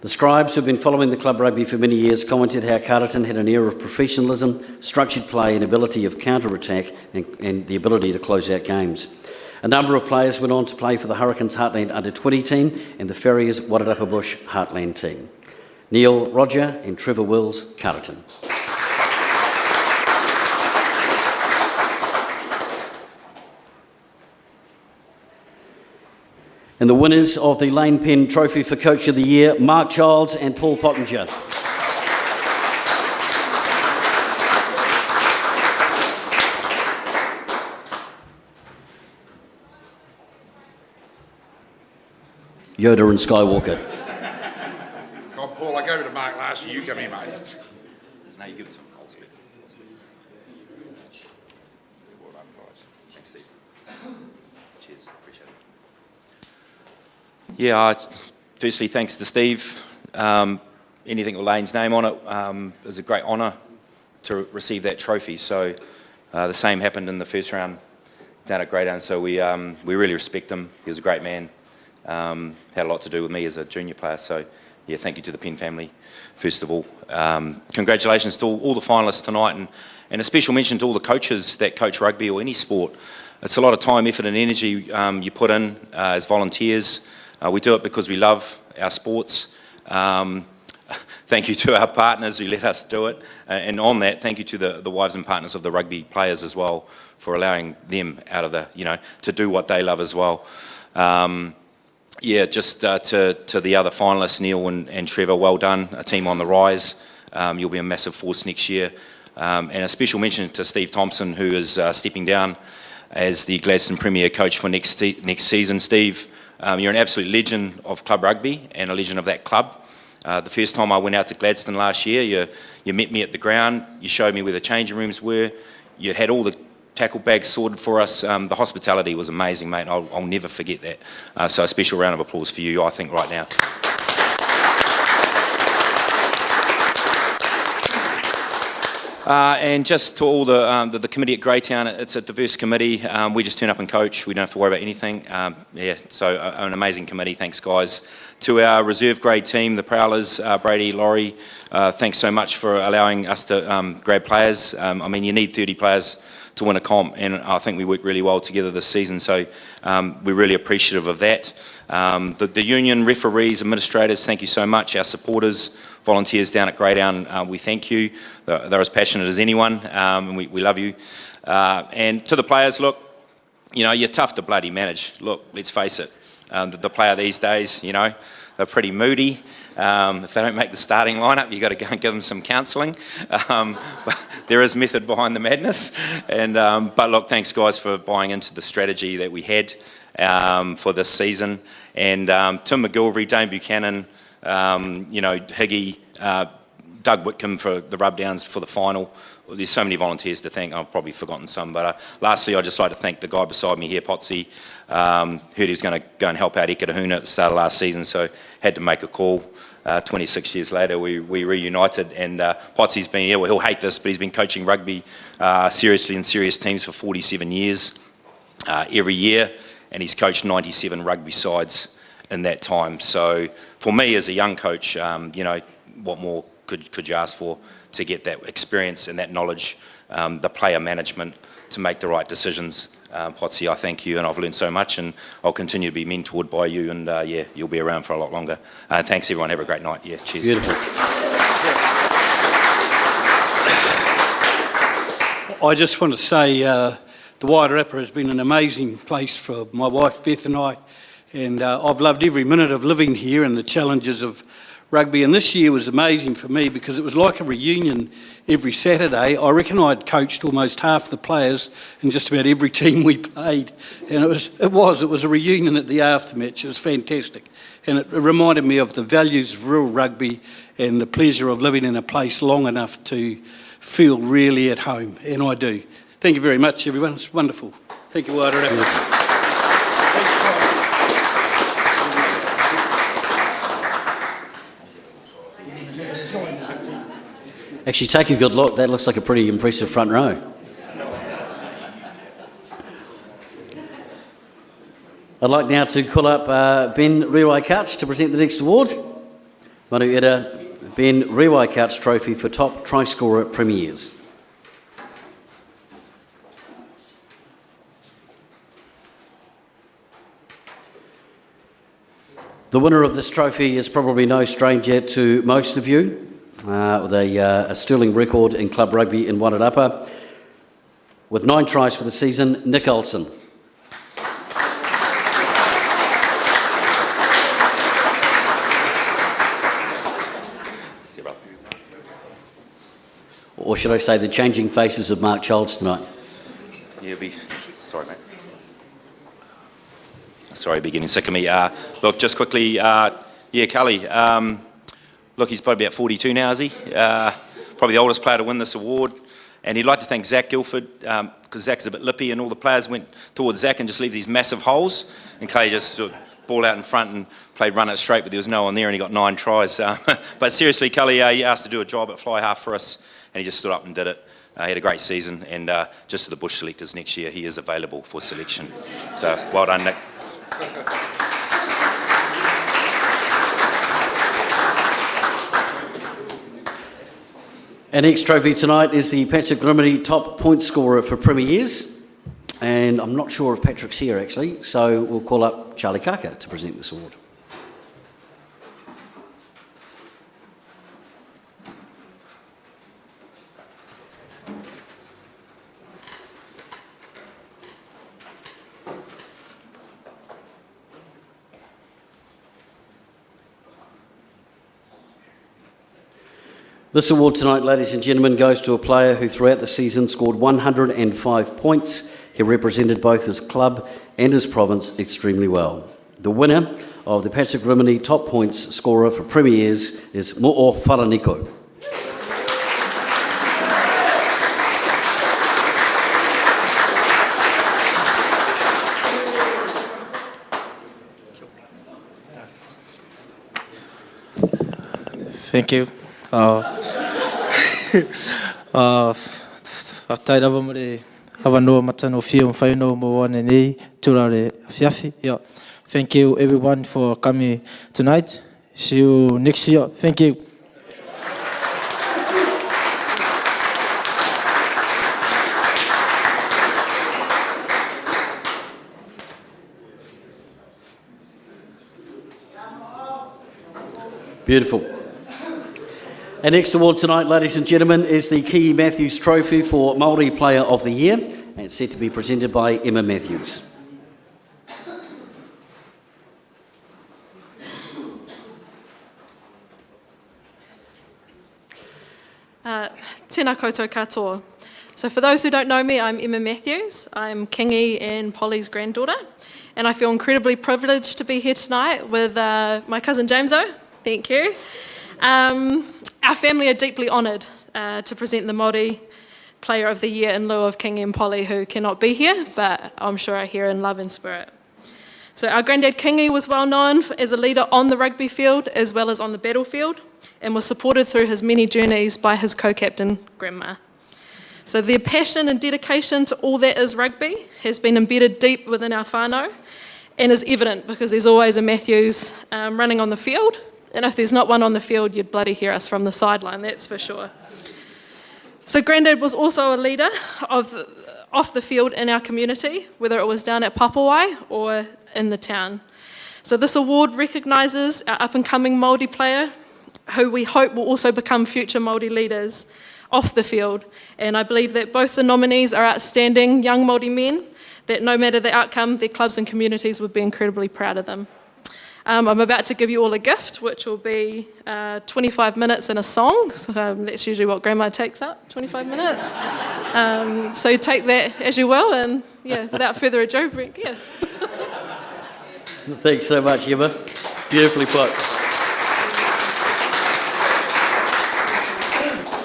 The scribes who've been following the club rugby for many years commented how Carterton had an air of professionalism, structured play and ability of counter-attack and the ability to close out games. A number of players went on to play for the Hurricanes Heartland Under-20 team and the Farriers Wairarapa Bush Heartland team. Neil Roger and Trevor Wills, Carterton. And the winners of the Lane Pen Trophy for Coach of the Year, Mark Childs and Paul Pottinger. Yoda and Skywalker. God, Paul, I gave it to Mark last year. You come here, mate. No, you give it to him, Cole. Well done, guys. Thanks, Steve. Cheers, appreciate it. Yeah, firstly, thanks to Steve. Anything with Lane's name on it, it was a great honour to receive that trophy. So the same happened in the first round down at Greytown. So we really respect him. He was a great man. Had a lot to do with me as a junior player. So yeah, thank you to the Penn family, first of all. Congratulations to all the finalists tonight, and a special mention to all the coaches that coach rugby or any sport. It's a lot of time, effort and energy you put in as volunteers. We do it because we love our sports. Thank you to our partners who let us do it. And on that, thank you to the wives and partners of the rugby players as well for allowing them out of the, to do what they love as well. Yeah, just to the other finalists, Neil and Trevor, well done. A team on the rise. You'll be a massive force next year. And a special mention to Steve Thompson, who is stepping down as the Gladstone Premier coach for next season. Steve, you're an absolute legend of club rugby and a legend of that club. The first time I went out to Gladstone last year, you met me at the ground, you showed me where the changing rooms were, you had all the tackle bags sorted for us. The hospitality was amazing, mate. I'll never forget that. So a special round of applause for you, I think, right now. And just to all the committee at Greytown, it's a diverse committee. We just turn up and coach. We don't have to worry about anything. So an amazing committee. Thanks, guys. To our reserve grade team, the Prowlers, Brady, Laurie, thanks so much for allowing us to grab players. I mean, you need 30 players to win a comp, and I think we worked really well together this season, so we're really appreciative of that. The union, referees, administrators, thank you so much. Our supporters, volunteers down at Greytown, we thank you. They're as passionate as anyone, and we love you. And to the players, look, you know, you're tough to bloody manage. Look, let's face it, the player these days, you know, they're pretty moody. If they don't make the starting lineup, you've got to go and give them some counselling. But there is method behind the madness. And but look, thanks guys for buying into the strategy that we had for this season. And Tim McGilvery, Dane Buchanan, you know, Higgy, Doug Whitcomb for the rubdowns for the final. There's so many volunteers to thank. I've probably forgotten some, but lastly, I'd just like to thank the guy beside me here, Potsy. Heard he was going to go and help out Ekatahuna at the start of last season, so had to make a call. 26 years later, we reunited, and Potsy's been here. Well, he'll hate this, but he's been coaching rugby seriously in serious teams for 47 years, every year, and he's coached 97 rugby sides in that time. So for me as a young coach, you know, what more could you ask for to get that experience and that knowledge, the player management to make the right decisions. Potsy, I thank you, and I've learned so much, and I'll continue to be mentored by you, and yeah, you'll be around for a lot longer. Thanks everyone, have a great night. Yeah, cheers. Beautiful. I just want to say the Wairarapa has been an amazing place for my wife Beth and I, and I've loved every minute of living here and the challenges of rugby, and this year was amazing for me because it was like a reunion every Saturday. I reckon I'd coached almost half the players in just about every team we played, and it was a reunion at the aftermatch. It was fantastic, and it reminded me of the values of real rugby and the pleasure of living in a place long enough to feel really at home, and I do. Thank you very much, everyone. It's wonderful. Thank you, Wairarapa. Actually, take a good look. That looks like a pretty impressive front row. I'd like now to call up Ben Riwai-Couch to present the next award. Manu Ira, Ben Riwai-Couch Trophy for Top Try Scorer Premiers. The winner of this trophy is probably no stranger to most of you. With a sterling record in club rugby in Wairarapa. With 9 tries for the season, Nick Olsen. Or should I say the changing faces of Mark Childs tonight? Yeah, sorry, mate. Sorry, beginning sick of me. Look, just quickly, yeah, Cully. Look, he's probably about 42 now, is he? Probably the oldest player to win this award. And he'd like to thank Zach Guilford, because Zach's a bit lippy and all the players went towards Zach and just leave these massive holes. And Clay just sort of ball out in front and played run it straight, but there was no one there and he got 9 tries. But seriously, Cully, he asked to do a job at fly half for us and he just stood up and did it. He had a great season, and just to the Bush selectors next year, he is available for selection. So well done, Nick. Our next trophy tonight is the Patrick Grimity Top Point Scorer for Premiers. And I'm not sure if Patrick's here actually, so we'll call up Charlie Kaka to present this award. This award tonight, ladies and gentlemen, goes to a player who throughout the season scored 105 points He represented both his club and his province extremely well. The winner of the Patrick Rimini Top Points Scorer for Premiers is Mo'o Wharaniko. Thank you. Whātai rawa mare hawa noa matano whio whaino mo wane nei turare awhiawhi. Yeah. Thank you everyone for coming tonight. See you next year. Thank you. Beautiful. Our next award tonight, ladies and gentlemen, is the Kiwi Matthews Trophy for Māori Player of the Year, and it's set to be presented by Emma Matthews. Tēnā koutou katoa. So for those who don't know me, I'm Emma Matthews. I'm Kingy and Polly's granddaughter, and I feel incredibly privileged to be here tonight with my cousin Jameso. Thank you. Our family are deeply honoured to present the Māori Player of the Year in lieu of Kingy and Polly, who cannot be here, but I'm sure are here in love and spirit. So our granddad Kingy was well known as a leader on the rugby field as well as on the battlefield, and was supported through his many journeys by his co-captain, Grandma. So their passion and dedication to all that is rugby has been embedded deep within our whānau, and is evident because there's always a Matthews running on the field, and if there's not one on the field, you'd bloody hear us from the sideline, that's for sure. So Grandad was also a leader off the field in our community, whether it was down at Papawai or in the town. So this award recognises our up-and-coming Māori player, who we hope will also become future Māori leaders off the field. And I believe that both the nominees are outstanding young Māori men, that no matter the outcome, their clubs and communities would be incredibly proud of them. I'm about to give you all a gift, which will be 25 minutes and a song. So, that's usually what Grandma takes up, 25 minutes. So take that as you will, and yeah, without further ado, Brent, yeah. Thanks so much, Emma. Beautifully put.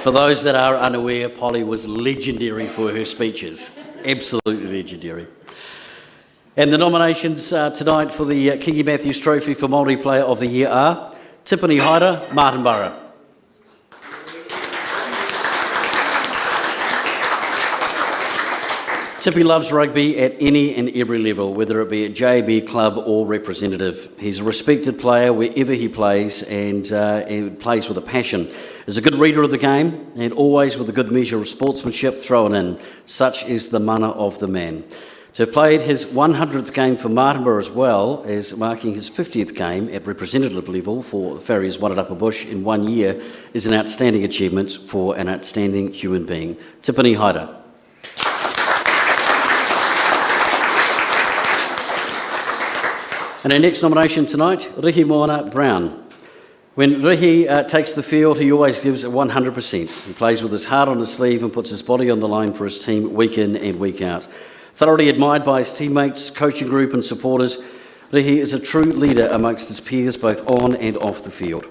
For those that are unaware, Polly was legendary for her speeches. Absolutely legendary. And the nominations tonight for the Kingy Matthews Trophy for Māori Player of the Year are Tiffany Haida, Martin Borough. Tippy loves rugby at any and every level, whether it be at JB, club or representative. He's a respected player wherever he plays, and he plays with a passion. He's a good reader of the game and always with a good measure of sportsmanship thrown in. Such is the mana of the man. To have played his 100th game for Martinborough as well as marking his 50th game at representative level for the Farriers Wairarapa Bush in 1 year is an outstanding achievement for an outstanding human being. Tiffany Haida. And our next nomination tonight, Rihi Moana Brown. When Rihi takes the field, he always gives it 100%. He plays with his heart on his sleeve and puts his body on the line for his team week in and week out. Thoroughly admired by his teammates, coaching group and supporters, Rihi is a true leader amongst his peers both on and off the field.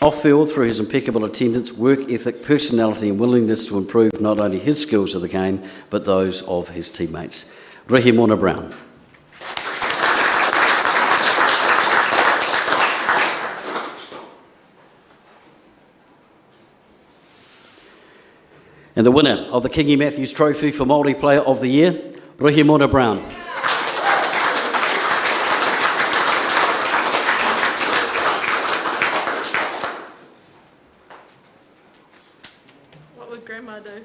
Off field, through his impeccable attendance, work ethic, personality and willingness to improve not only his skills of the game, but those of his teammates. Rihi Moana Brown. And the winner of the Kingy Matthews Trophy for Māori Player of the Year, Rihi Moana Brown. What would Grandma do?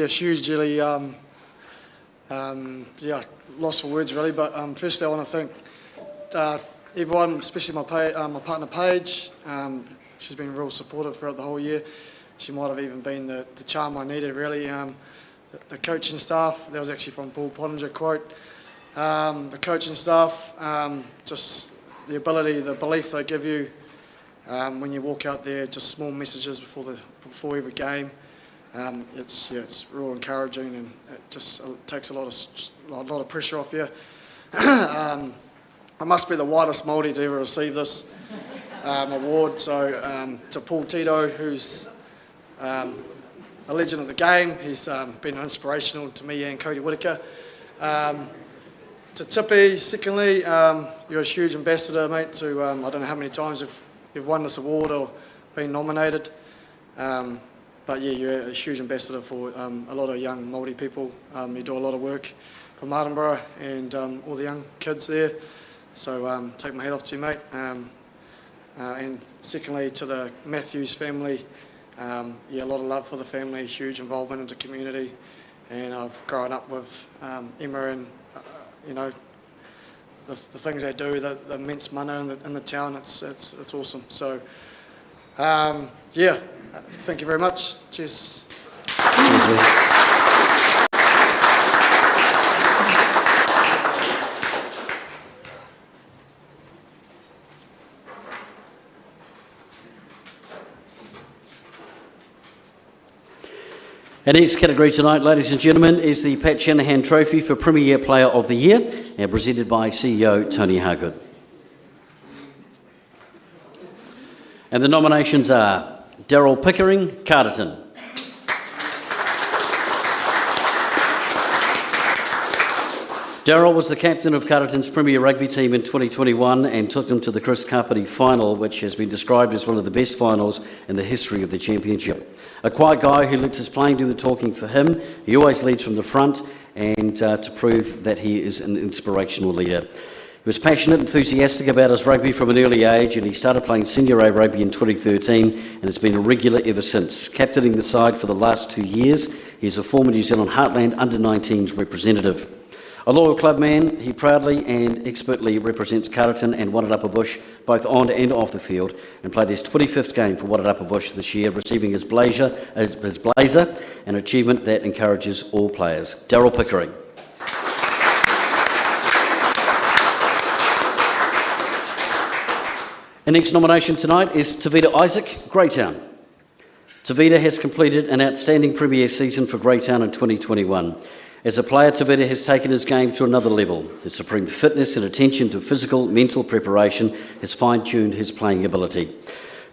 Hugely, lost for words really, but firstly I want to thank everyone, especially my partner Paige. She's been real supportive throughout the whole year. She might have even been the charm I needed really. The coaching staff, that was actually from Paul Pottinger quote. The coaching staff, just the ability, the belief they give you When you walk out there, just small messages before every game. It's real encouraging, and it just takes a lot of pressure off you. I must be the whitest Māori to ever receive this award. So to Paul Tito, who's a legend of the game, he's been inspirational to me and Cody Whittaker. To Tippy, secondly, you're a huge ambassador, mate. To I don't know how many times you've won this award or been nominated. But yeah, you're a huge ambassador for a lot of young Māori people. You do a lot of work for Martinborough and all the young kids there. So take my hat off to you, mate. And secondly, to the Matthews family, a lot of love for the family, huge involvement in the community. And I've grown up with Emma and, the things they do, the immense mana in the town, it's awesome. So, thank you very much. Cheers. Our next category tonight, ladies and gentlemen, is the Pat Shanahan Trophy for Premier Player of the Year, and presented by CEO Tony Hargood. And the nominations are Daryl Pickering, Carterton. Daryl was the captain of Carterton's Premier Rugby team in 2021 and took them to the Chris Carpety final, which has been described as one of the best finals in the history of the championship. A quiet guy who lets his playing do the talking for him. He always leads from the front, and to prove that he is an inspirational leader. He was passionate, enthusiastic about his rugby from an early age, and he started playing Senior A rugby in 2013 and has been a regular ever since. Captaining the side for the last 2 years, he is a former New Zealand Heartland Under-19s representative. A loyal club man, he proudly and expertly represents Carterton and Wairarapa Bush both on and off the field, and played his 25th game for Wairarapa Bush this year, receiving his blazer, an achievement that encourages all players. Daryl Pickering. The next nomination tonight is Tavita Isaac, Greytown. Tavita has completed an outstanding Premier season for Greytown in 2021. As a player, Tavita has taken his game to another level. His supreme fitness and attention to physical, mental preparation has fine-tuned his playing ability.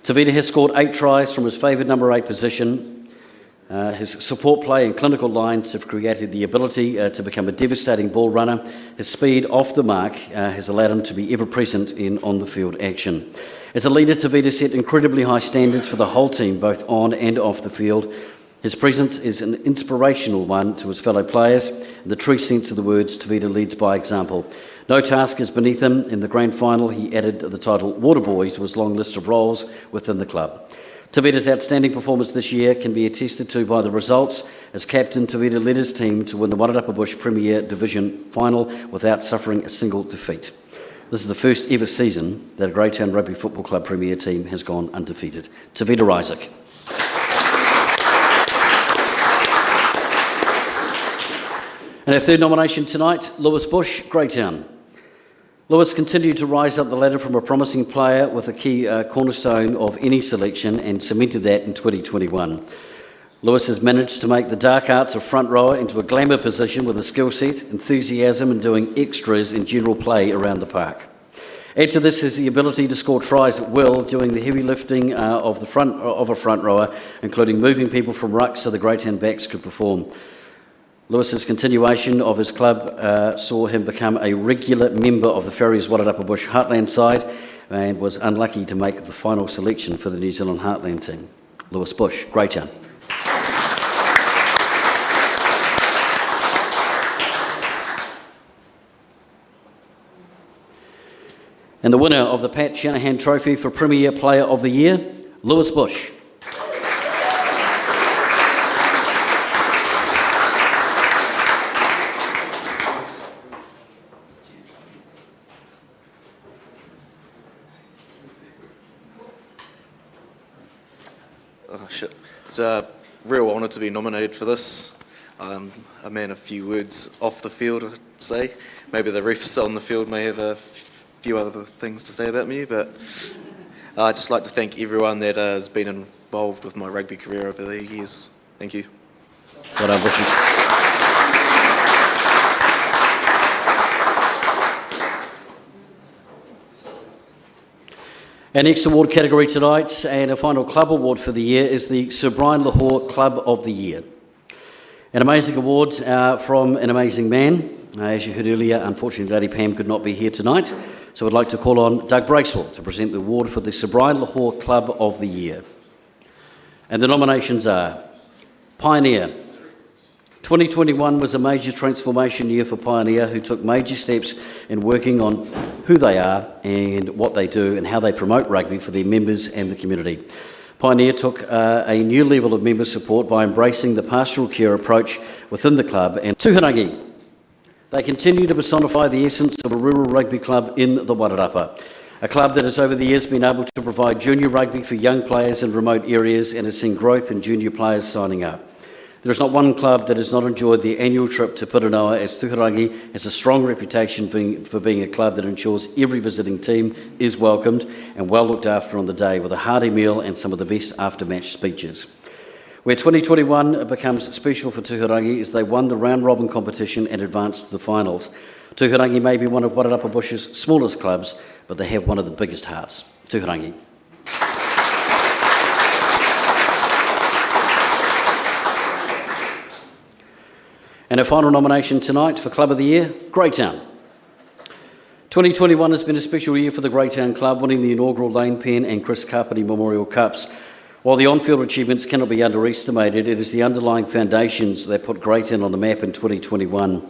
Tavita has scored 8 tries from his favoured number 8 position. His support play and clinical lines have created the ability to become a devastating ball runner. His speed off the mark has allowed him to be ever present in on-the-field action. As a leader, Tavita set incredibly high standards for the whole team, both on and off the field. His presence is an inspirational one to his fellow players. In the true sense of the words, Tavita leads by example. No task is beneath him. In the grand final, he added the title Waterboy to his long list of roles within the club. Tavita's outstanding performance this year can be attested to by the results. As captain, Tavita led his team to win the Wairarapa Bush Premier Division final without suffering a single defeat. This is the first ever season that a Greytown Rugby Football Club Premier team has gone undefeated. Tavita Isaac. And our third nomination tonight, Lewis Bush, Greytown. Lewis continued to rise up the ladder from a promising player with a key cornerstone of any selection and cemented that in 2021. Lewis has managed to make the dark arts of front rower into a glamour position with a skill set, enthusiasm and doing extras in general play around the park. Add to this is the ability to score tries at will, doing the heavy lifting of a front rower, including moving people from ruck so the Greytown backs could perform. Lewis's continuation of his club saw him become a regular member of the Farriers Wairarapa Bush Heartland side and was unlucky to make the final selection for the New Zealand Heartland team. Lewis Bush, Greytown. And the winner of the Pat Shanahan Trophy for Premier Player of the Year, Lewis Bush. It's a real honour to be nominated for this. I'm a man of few words off the field, I'd say. Maybe the refs on the field may have a few other things to say about me, but I'd just like to thank everyone that has been involved with my rugby career over the years. Thank you. Well done, Bushy. Our next award category tonight, and our final club award for the year, is the Sir Brian Lahore Club of the Year. An amazing award from an amazing man. As you heard earlier, unfortunately Lady Pam could not be here tonight, so I'd like to call on Doug Bracewell to present the award for the Sir Brian Lahore Club of the Year. And the nominations are Pioneer. 2021 was a major transformation year for Pioneer, who took major steps in working on who they are and what they do and how they promote rugby for their members and the community. Pioneer took a new level of member support by embracing the pastoral care approach within the club. And Tūharangi, they continue to personify the essence of a rural rugby club in the Wairarapa, a club that has over the years been able to provide junior rugby for young players in remote areas and has seen growth in junior players signing up. There is not one club that has not enjoyed the annual trip to Pirinoa, as Tūharangi has a strong reputation for being a club that ensures every visiting team is welcomed and well looked after on the day, with a hearty meal and some of the best after-match speeches. Where 2021 becomes special for Tūharangi is they won the round-robin competition and advanced to the finals. Tūharangi may be one of Wairarapa Bush's smallest clubs, but they have one of the biggest hearts. Tūharangi. And our final nomination tonight for Club of the Year, Greytown. 2021 has been a special year for the Greytown Club, winning the inaugural Lane Penn and Chris Carpety Memorial Cups. While the on-field achievements cannot be underestimated, it is the underlying foundations that put Greytown on the map in 2021.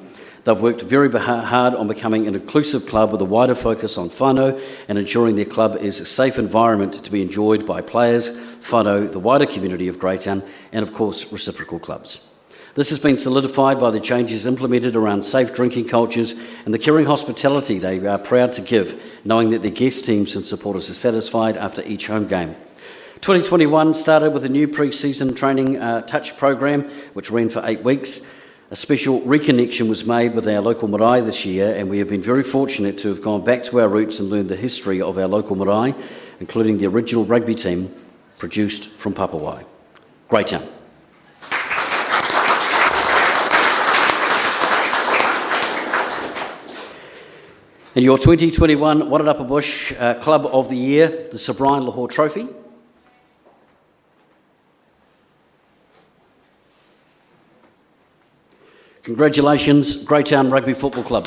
They've worked very hard on becoming an inclusive club with a wider focus on whānau and ensuring their club is a safe environment to be enjoyed by players, whānau, the wider community of Greytown, and of course reciprocal clubs. This has been solidified by the changes implemented around safe drinking cultures and the caring hospitality they are proud to give, knowing that their guest teams and supporters are satisfied after each home game. 2021 started with a new pre-season training touch program, which ran for 8 weeks. A special reconnection was made with our local marae this year, and we have been very fortunate to have gone back to our roots and learned the history of our local marae, including the original rugby team produced from Papawai. Greytown. And your 2021 Wairarapa Bush Club of the Year, the Sir Brian Lahore Trophy. Congratulations, Greytown Rugby Football Club.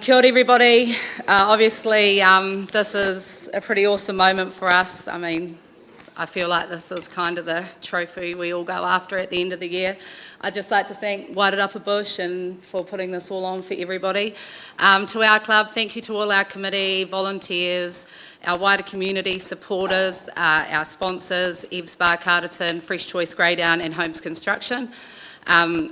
Kia ora everybody. Obviously, this is a pretty awesome moment for us. I mean, I feel like this is kind of the trophy we all go after at the end of the year. I'd just like to thank Wairarapa Bush and for putting this all on for everybody. To our club, thank you to all our committee, volunteers, our wider community supporters, our sponsors, Eves Bar Carterton, Fresh Choice Greydown and Homes Construction.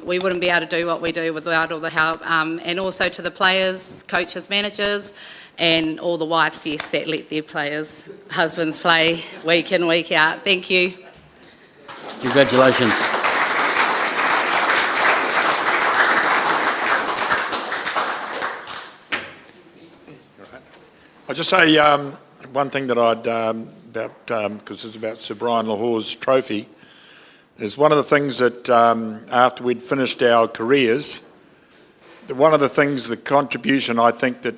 We wouldn't be able to do what we do without all the help. And also to the players, coaches, managers, and all the wives, yes, that let their players, husbands play week in, week out. Thank you. Congratulations. I'll just say one thing that I'd, because it's about Sir Brian Lahore's trophy, is one of the things that after we'd finished our careers, one of the things, the contribution I think that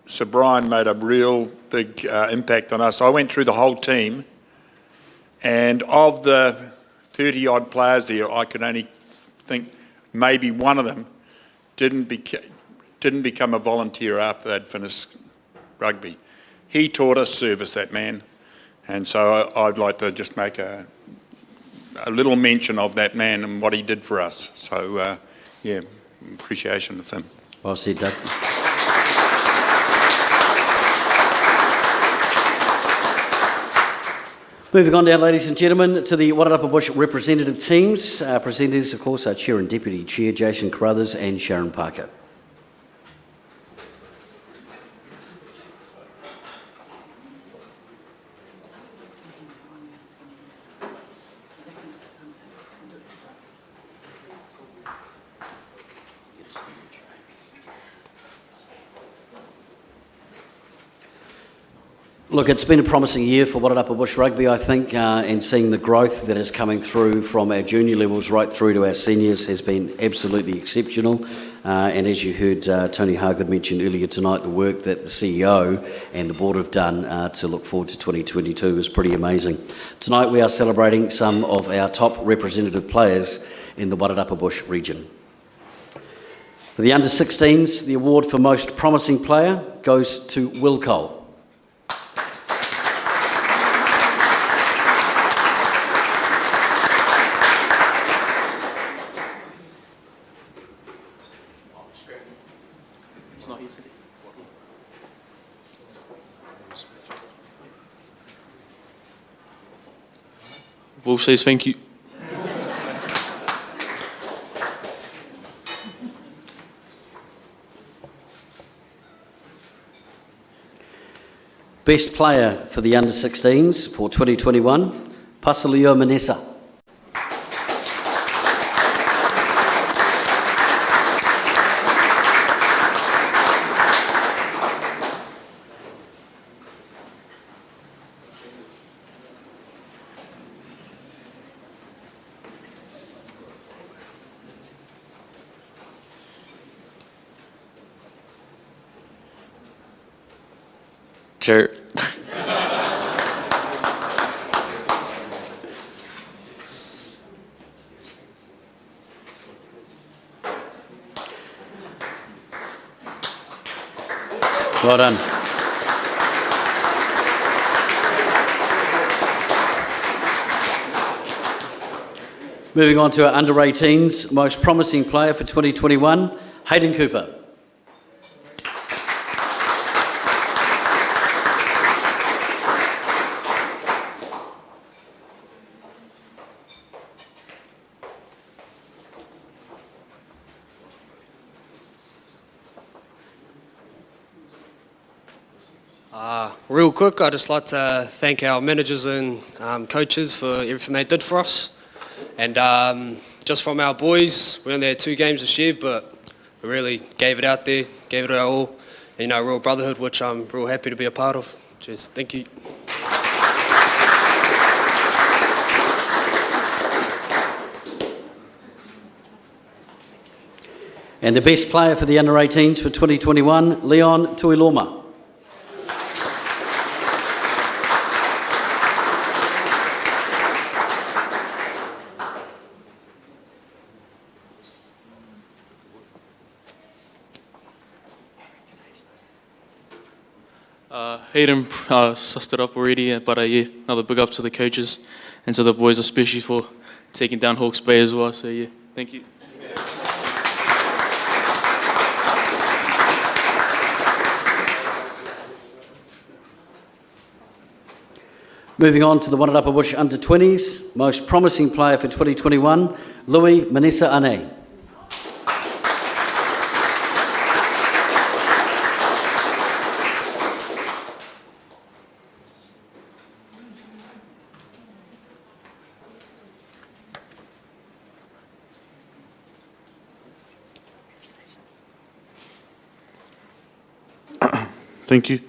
Sir Brian made a real big impact on us. I went through the whole team, and of the 30-odd players there, I could only think maybe one of them didn't become a volunteer after they'd finished rugby. He taught us service, that man, and so I'd like to just make a little mention of that man and what he did for us. So, yeah, appreciation of him. Well said, Doug. Moving on now, ladies and gentlemen, to the Wairarapa Bush representative teams. Our presenters, of course, are Chair and Deputy Chair Jason Carruthers and Sharon Parker. Look, it's been a promising year for Wairarapa Bush Rugby, I think, and seeing the growth that is coming through from our junior levels right through to our seniors has been absolutely exceptional. And as you heard Tony Hargood mention earlier tonight, the work that the CEO and the board have done to look forward to 2022 is pretty amazing. Tonight we are celebrating some of our top representative players in the Wairarapa Bush region. For the under-16s, the award for most promising player goes to Will Cole. Will says thank you. Best player for the under-16s for 2021, Pasalio Manessa. Sure. Well done. Moving on to our under-18s, most promising player for 2021, Hayden Cooper. Real quick, I'd just like to thank our managers and coaches for everything they did for us. And just from our boys, we only had 2 games this year, but we really gave it out there, gave it our all. And, real brotherhood, which I'm real happy to be a part of. Cheers, thank you. And the best player for the under-18s for 2021, Leon Tuiloma. Hayden sussed it up already, but yeah, another big up to the coaches and to the boys, especially for taking down Hawke's Bay as well. So yeah, thank you. Moving on to the Wairarapa Bush under-20s, most promising player for 2021, Louis Manessa Ane. Thank you.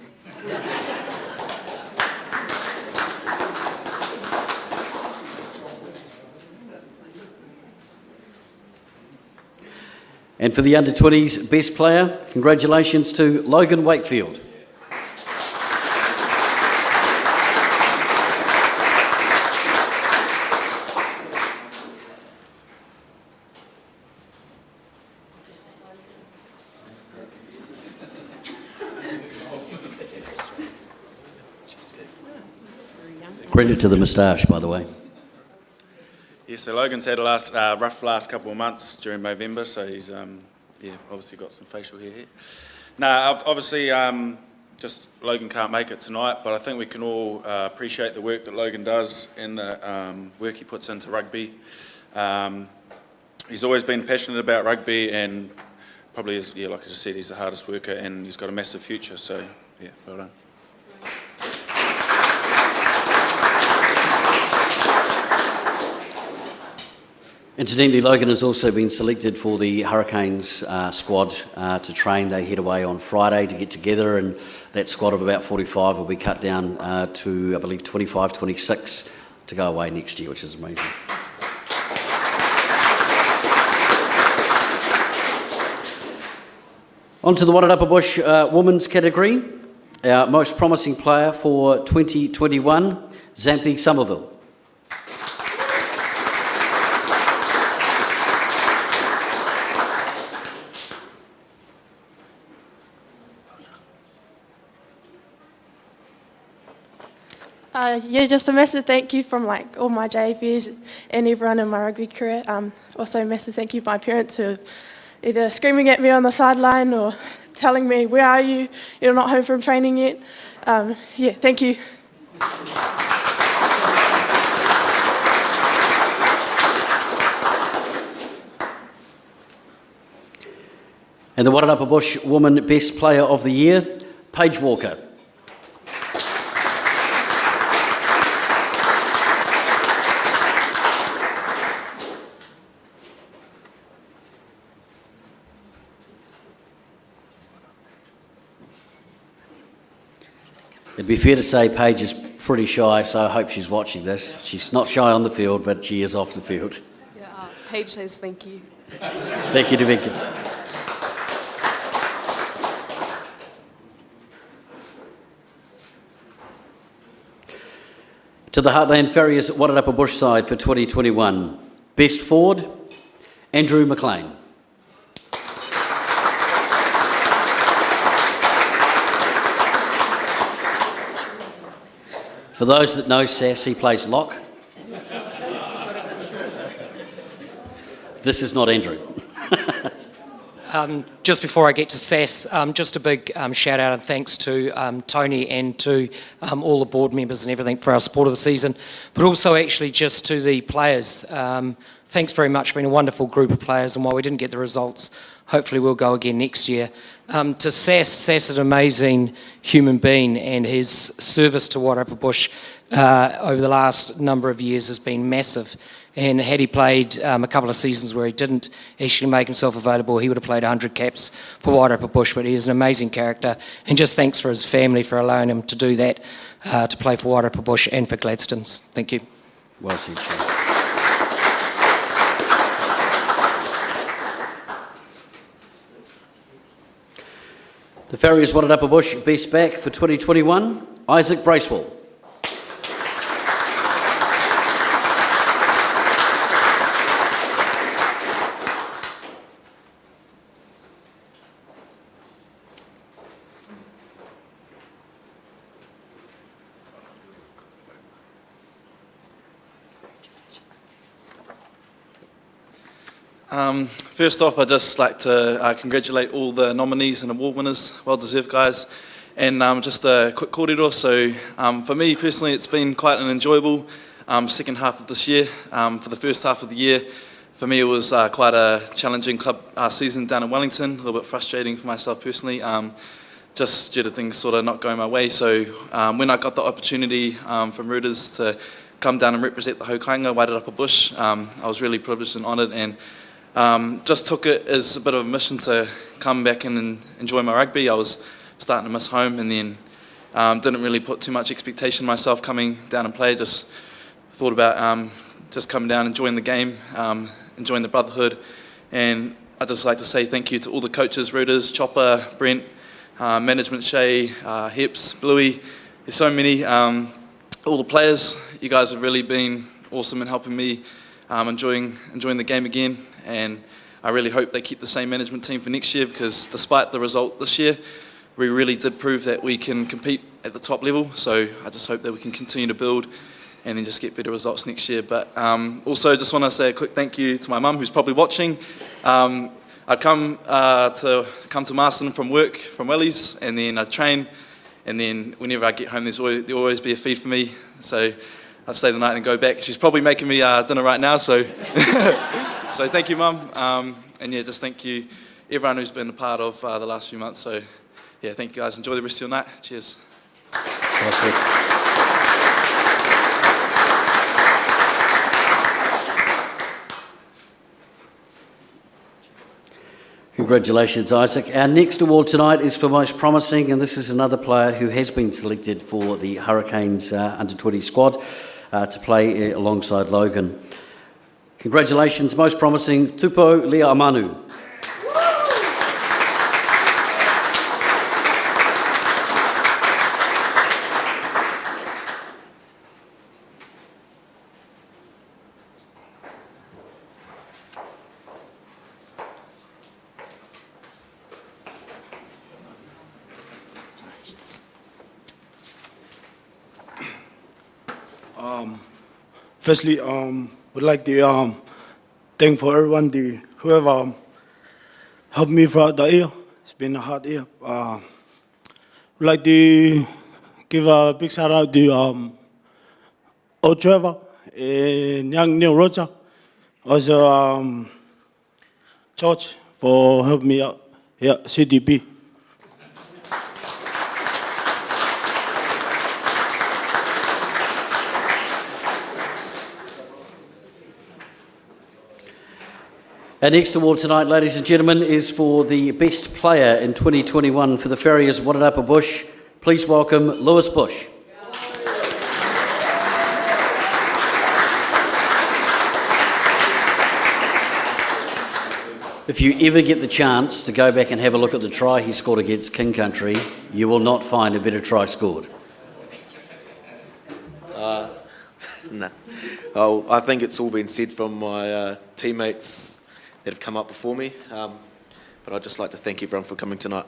And for the under-20s best player, congratulations to Logan Wakefield. Credit to the moustache, by the way. Yeah, so Logan's had a rough last couple of months during November, so he's obviously got some facial hair here. No, obviously just Logan can't make it tonight, but I think we can all appreciate the work that Logan does and the work he puts into rugby. He's always been passionate about rugby and probably is, like I just said, he's the hardest worker and he's got a massive future, so yeah, well done. Incidentally, Logan has also been selected for the Hurricanes squad to train. They head away on Friday to get together, and that squad of about 45 will be cut down to, I believe, 25, 26 to go away next year, which is amazing. On to the Wairarapa Bush women's category. Our most promising player for 2021, Xanthi Somerville. Yeah, just a massive thank you from like all my JVs and everyone in my rugby career. Also a massive thank you to my parents who are either screaming at me on the sideline or telling me, "Where are you? You're not home from training yet." Yeah, thank you. And the Wairarapa Bush Woman Best Player of the Year, Paige Walker. It'd be fair to say Paige is pretty shy, so I hope she's watching this. She's not shy on the field, but she is off the field. Yeah, Paige says thank you. Thank you, Devika. To the Heartland Farriers Wairarapa Bush side for 2021. Best forward, Andrew McLean. For those that know Sass, he plays lock. This is not Andrew. Just before I get to SAS, just a big shout out and thanks to Tony and to all the board members and everything for our support of the season, but also actually just to the players. Thanks very much, been a wonderful group of players, and while we didn't get the results, hopefully we'll go again next year. To Sass is an amazing human being, and his service to Wairarapa Bush over the last number of years has been massive. And had he played a couple of seasons where he didn't actually make himself available, he would have played 100 caps for Wairarapa Bush, but he is an amazing character. And just thanks for his family for allowing him to do that, to play for Wairarapa Bush and for Gladstone's. Thank you. Well said, Sean. The Farriers Wairarapa Bush Best Back for 2021, Isaac Bracewell. First off, I'd just like to congratulate all the nominees and award winners. Well deserved, guys. And just a quick kōrero. So for me personally, it's been quite an enjoyable second half of this year. For the first half of the year, for me it was quite a challenging club season down in Wellington, a little bit frustrating for myself personally, just due to things sort of not going my way. So when I got the opportunity from Reuters to come down and represent the Hokainga Wairarapa Bush, I was really privileged and honoured, and just took it as a bit of a mission to come back and enjoy my rugby. I was starting to miss home, and then didn't really put too much expectation on myself coming down and play. Just thought about just coming down, enjoying the game, enjoying the brotherhood. And I'd just like to say thank you to all the coaches, Reuters, Chopper, Brent, management, Shay, Heps, Bluey. There's so many. All the players, you guys have really been awesome in helping me enjoying the game again. And I really hope they keep the same management team for next year, because despite the result this year, we really did prove that we can compete at the top level. So I just hope that we can continue to build and then just get better results next year. But also just want to say a quick thank you to my mum, who's probably watching. I'd come to Masterton from work, from Wellies, and then I'd train, and then whenever I get home, there'll always be a feed for me. So I'd stay the night and go back. She's probably making me dinner right now, so so thank you, Mum. And yeah, just thank you everyone who's been a part of the last few months. So yeah, thank you guys. Enjoy the rest of your night. Cheers. Congratulations, Isaac. Our next award tonight is for most promising, and this is another player who has been selected for the Hurricanes under-20 squad to play alongside Logan. Congratulations, most promising, Tupo Leamanu. Firstly, would like to thank for everyone, whoever helped me throughout the year. It's been a hard year. Would like to give a big shout out to old Trevor and young Neil Roger, also George for helping me out here at CDP. Our next award tonight, ladies and gentlemen, is for the best player in 2021 for the Farriers Wairarapa Bush. Please welcome Lewis Bush. If you ever get the chance to go back and have a look at the try he scored against King Country, you will not find a better try scored. No. Oh, I think it's all been said from my teammates that have come up before me, but I'd just like to thank everyone for coming tonight.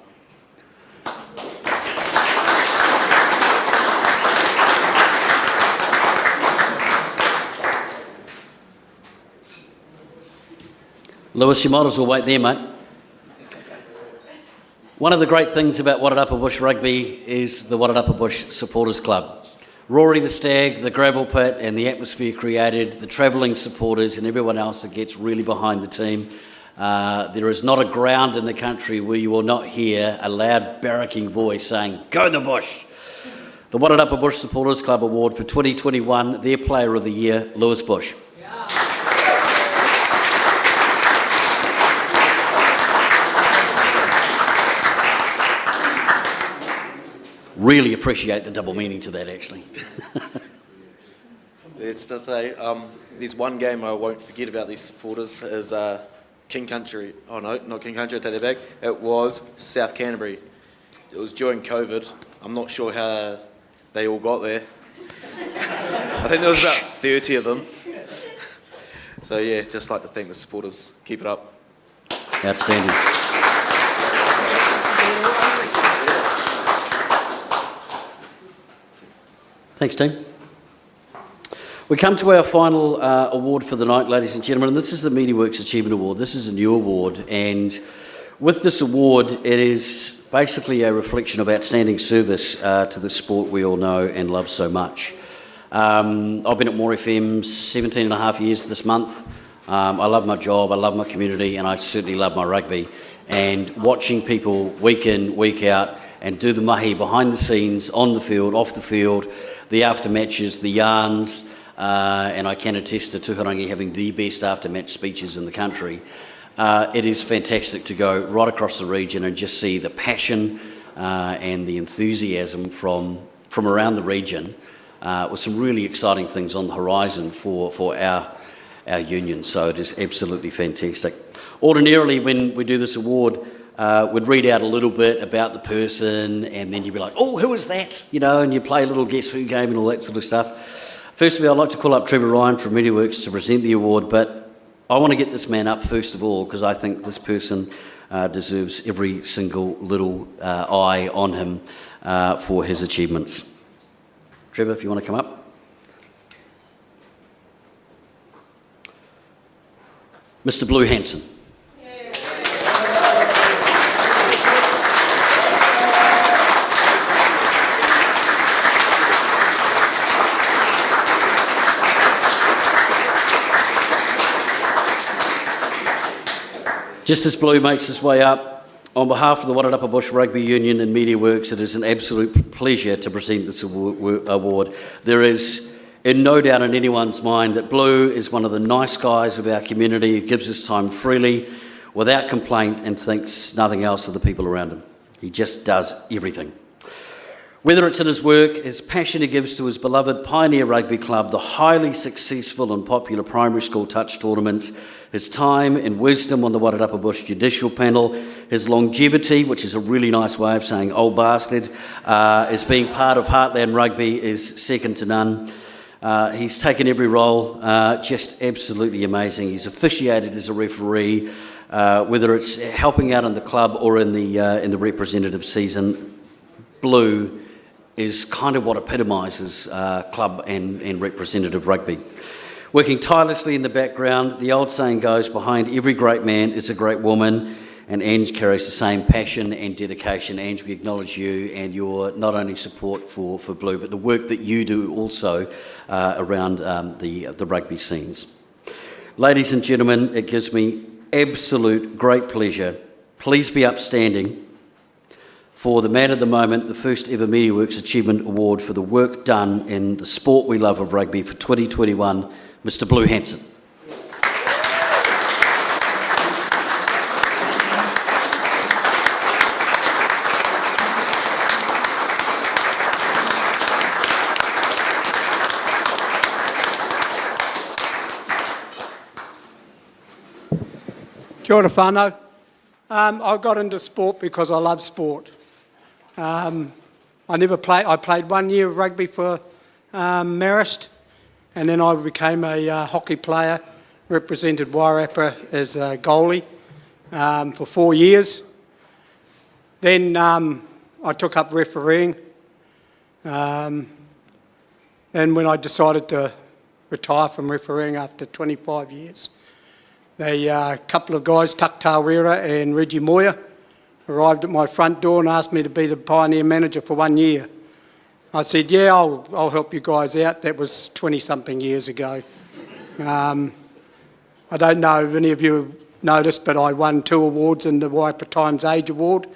Lewis, you might as well wait there, mate. One of the great things about Wairarapa Bush Rugby is the Wairarapa Bush Supporters Club. Rory the Stag, the gravel pit and the atmosphere created, the travelling supporters and everyone else that gets really behind the team. There is not a ground in the country where you will not hear a loud barracking voice saying, "Go the Bush!" The Wairarapa Bush Supporters Club Award for 2021, their Player of the Year, Lewis Bush. Really appreciate the double meaning to that, actually. It's to say, there's one game I won't forget about these supporters is King Country. Oh no, not King Country, I take that back. It was South Canterbury. It was during COVID. I'm not sure how they all got there. I think there was about 30 of them. So yeah, just like to thank the supporters. Keep it up. Outstanding. Thanks, team. We come to our final award for the night, ladies and gentlemen, and this is the MediaWorks Achievement Award. This is a new award, and with this award, it is basically a reflection of outstanding service to the sport we all know and love so much. I've been at More FM 17 and a half years this month. I love my job, I love my community, and I certainly love my rugby. And watching people week in, week out, and do the mahi behind the scenes, on the field, off the field, the after matches, the yarns, and I can attest to Tuharangi having the best after match speeches in the country. It is fantastic to go right across the region and just see the passion and the enthusiasm from around the region with some really exciting things on the horizon for our union. So it is absolutely fantastic. Ordinarily, when we do this award, we'd read out a little bit about the person and then you'd be like, "Oh, who is that?" You know, and you play a little Guess Who game and all that sort of stuff. First of all, I'd like to call up Trevor Ryan from MediaWorks to present the award, but I want to get this man up first of all because I think this person deserves every single little eye on him for his achievements. Trevor, if you want to come up. Mr. Blue Hansen. Just as Blue makes his way up, on behalf of the Wairarapa Bush Rugby Union and MediaWorks, it is an absolute pleasure to present this award. There is no doubt in anyone's mind that Blue is one of the nice guys of our community who gives his time freely. without complaint and thinks nothing else of the people around him. He just does everything. Whether it's in his work, his passion he gives to his beloved Pioneer Rugby Club, the highly successful and popular primary school touch tournaments, his time and wisdom on the Wairarapa Bush Judicial Panel, his longevity, which is a really nice way of saying old bastard, as being part of Heartland Rugby is second to none. He's taken every role, just absolutely amazing. He's officiated as a referee, whether it's helping out in the club or in the representative season. Blue is kind of what epitomises club and representative rugby. Working tirelessly in the background, the old saying goes, behind every great man is a great woman, and Ange carries the same passion and dedication. Ange, we acknowledge you and your not only support for Blue, but the work that you do also around the rugby scenes. Ladies and gentlemen, it gives me absolute great pleasure. Please be upstanding for the man of the moment, the first ever MediaWorks Achievement Award for the work done in the sport we love of rugby for 2021, Mr. Blue Hansen. Kia ora whānau. I got into sport because I love sport. I played 1 year of rugby for Marist, and then I became a hockey player, represented Wairarapa as a goalie for 4 years. Then I took up refereeing. Then when I decided to retire from refereeing after 25 years, a couple of guys, Tuck Tawera and Reggie Moyer, arrived at my front door and asked me to be the Pioneer manager for 1 year. I said, yeah, I'll help you guys out. That was 20-something years ago. I don't know if any of you noticed, but I won 2 awards in the Wairarapa Times Age Award,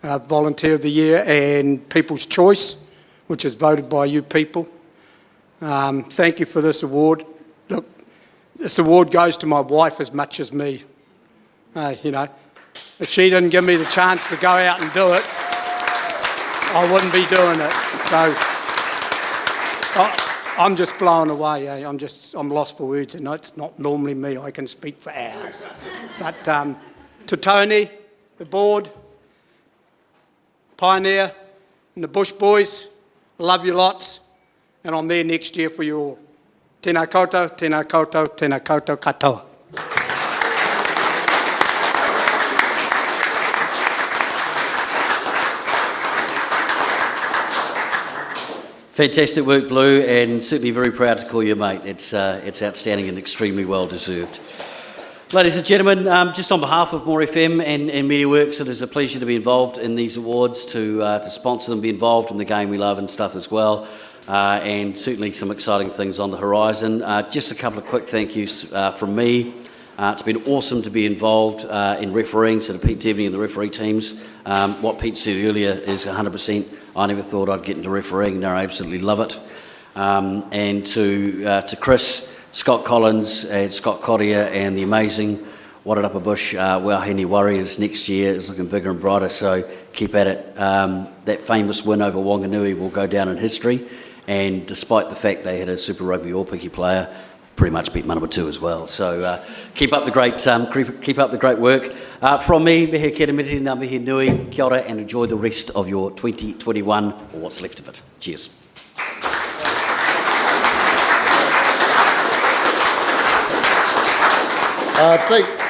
Volunteer of the Year and People's Choice, which is voted by you people. Thank you for this award. Look, this award goes to my wife as much as me. You know, if she didn't give me the chance to go out and do it, I wouldn't be doing it. So I'm just blown away. I'm lost for words, and it's not normally me. I can speak for hours. But to Tony, the board, Pioneer, and the Bush boys, I love you lots, and I'm there next year for you all. Tēnā koutou, tēnā koutou, tēnā koutou katoa. Fantastic work, Blue, and certainly very proud to call you a mate. It's outstanding and extremely well deserved. Ladies and gentlemen, just on behalf of More FM and MediaWorks, it is a pleasure to be involved in these awards, to sponsor them, be involved in the game we love and stuff as well, and certainly some exciting things on the horizon. Just a couple of quick thank yous from me. It's been awesome to be involved in refereeing, so to Pete Debney and the referee teams. What Pete said earlier is 100%. I never thought I'd get into refereeing. No, I absolutely love it. And to Chris, Scott Collins, and Scott Cottier, and the amazing Wairarapa Bush Wauhine Warriors next year is looking bigger and brighter, so keep at it. That famous win over Wanganui will go down in history, and despite the fact they had a Super Rugby All-Piki player, pretty much beat Manawatu as well. So keep up the great work. From me, mihi kia remiti ngā mihi nui, kia ora, and enjoy the rest of your 2021, or what's left of it. Cheers.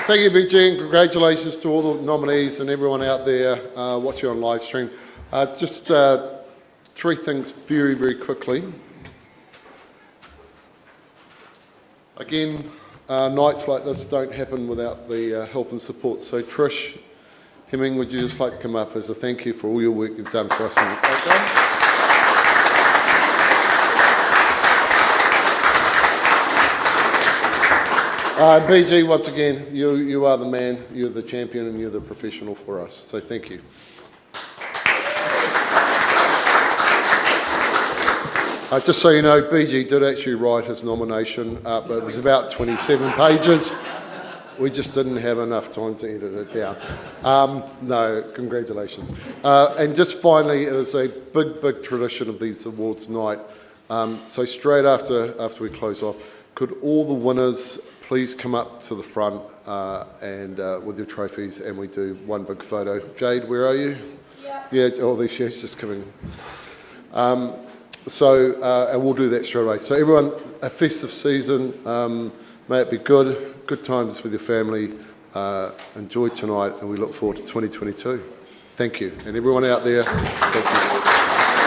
Thank you, BG, and congratulations to all the nominees and everyone out there watching on live stream. Just 3 things very, very quickly. Again, nights like this don't happen without the help and support. So Trish Hemming, would you just like to come up as a thank you for all your work you've done for us in the program? BG, once again, you are the man, you're the champion, and you're the professional for us. So thank you. Just so you know, BG did actually write his nomination, but it was about 27 pages. We just didn't have enough time to edit it down. No, congratulations. And just finally, it is a big tradition of these awards night. So straight after we close off, could all the winners please come up to the front and with your trophies, and we do one big photo. Jade, where are you? Yeah, oh, there she is, just coming. And we'll do that straight away. So everyone, a festive season. May it be good times with your family. Enjoy tonight, and we look forward to 2022. Thank you. And everyone out there, thank you.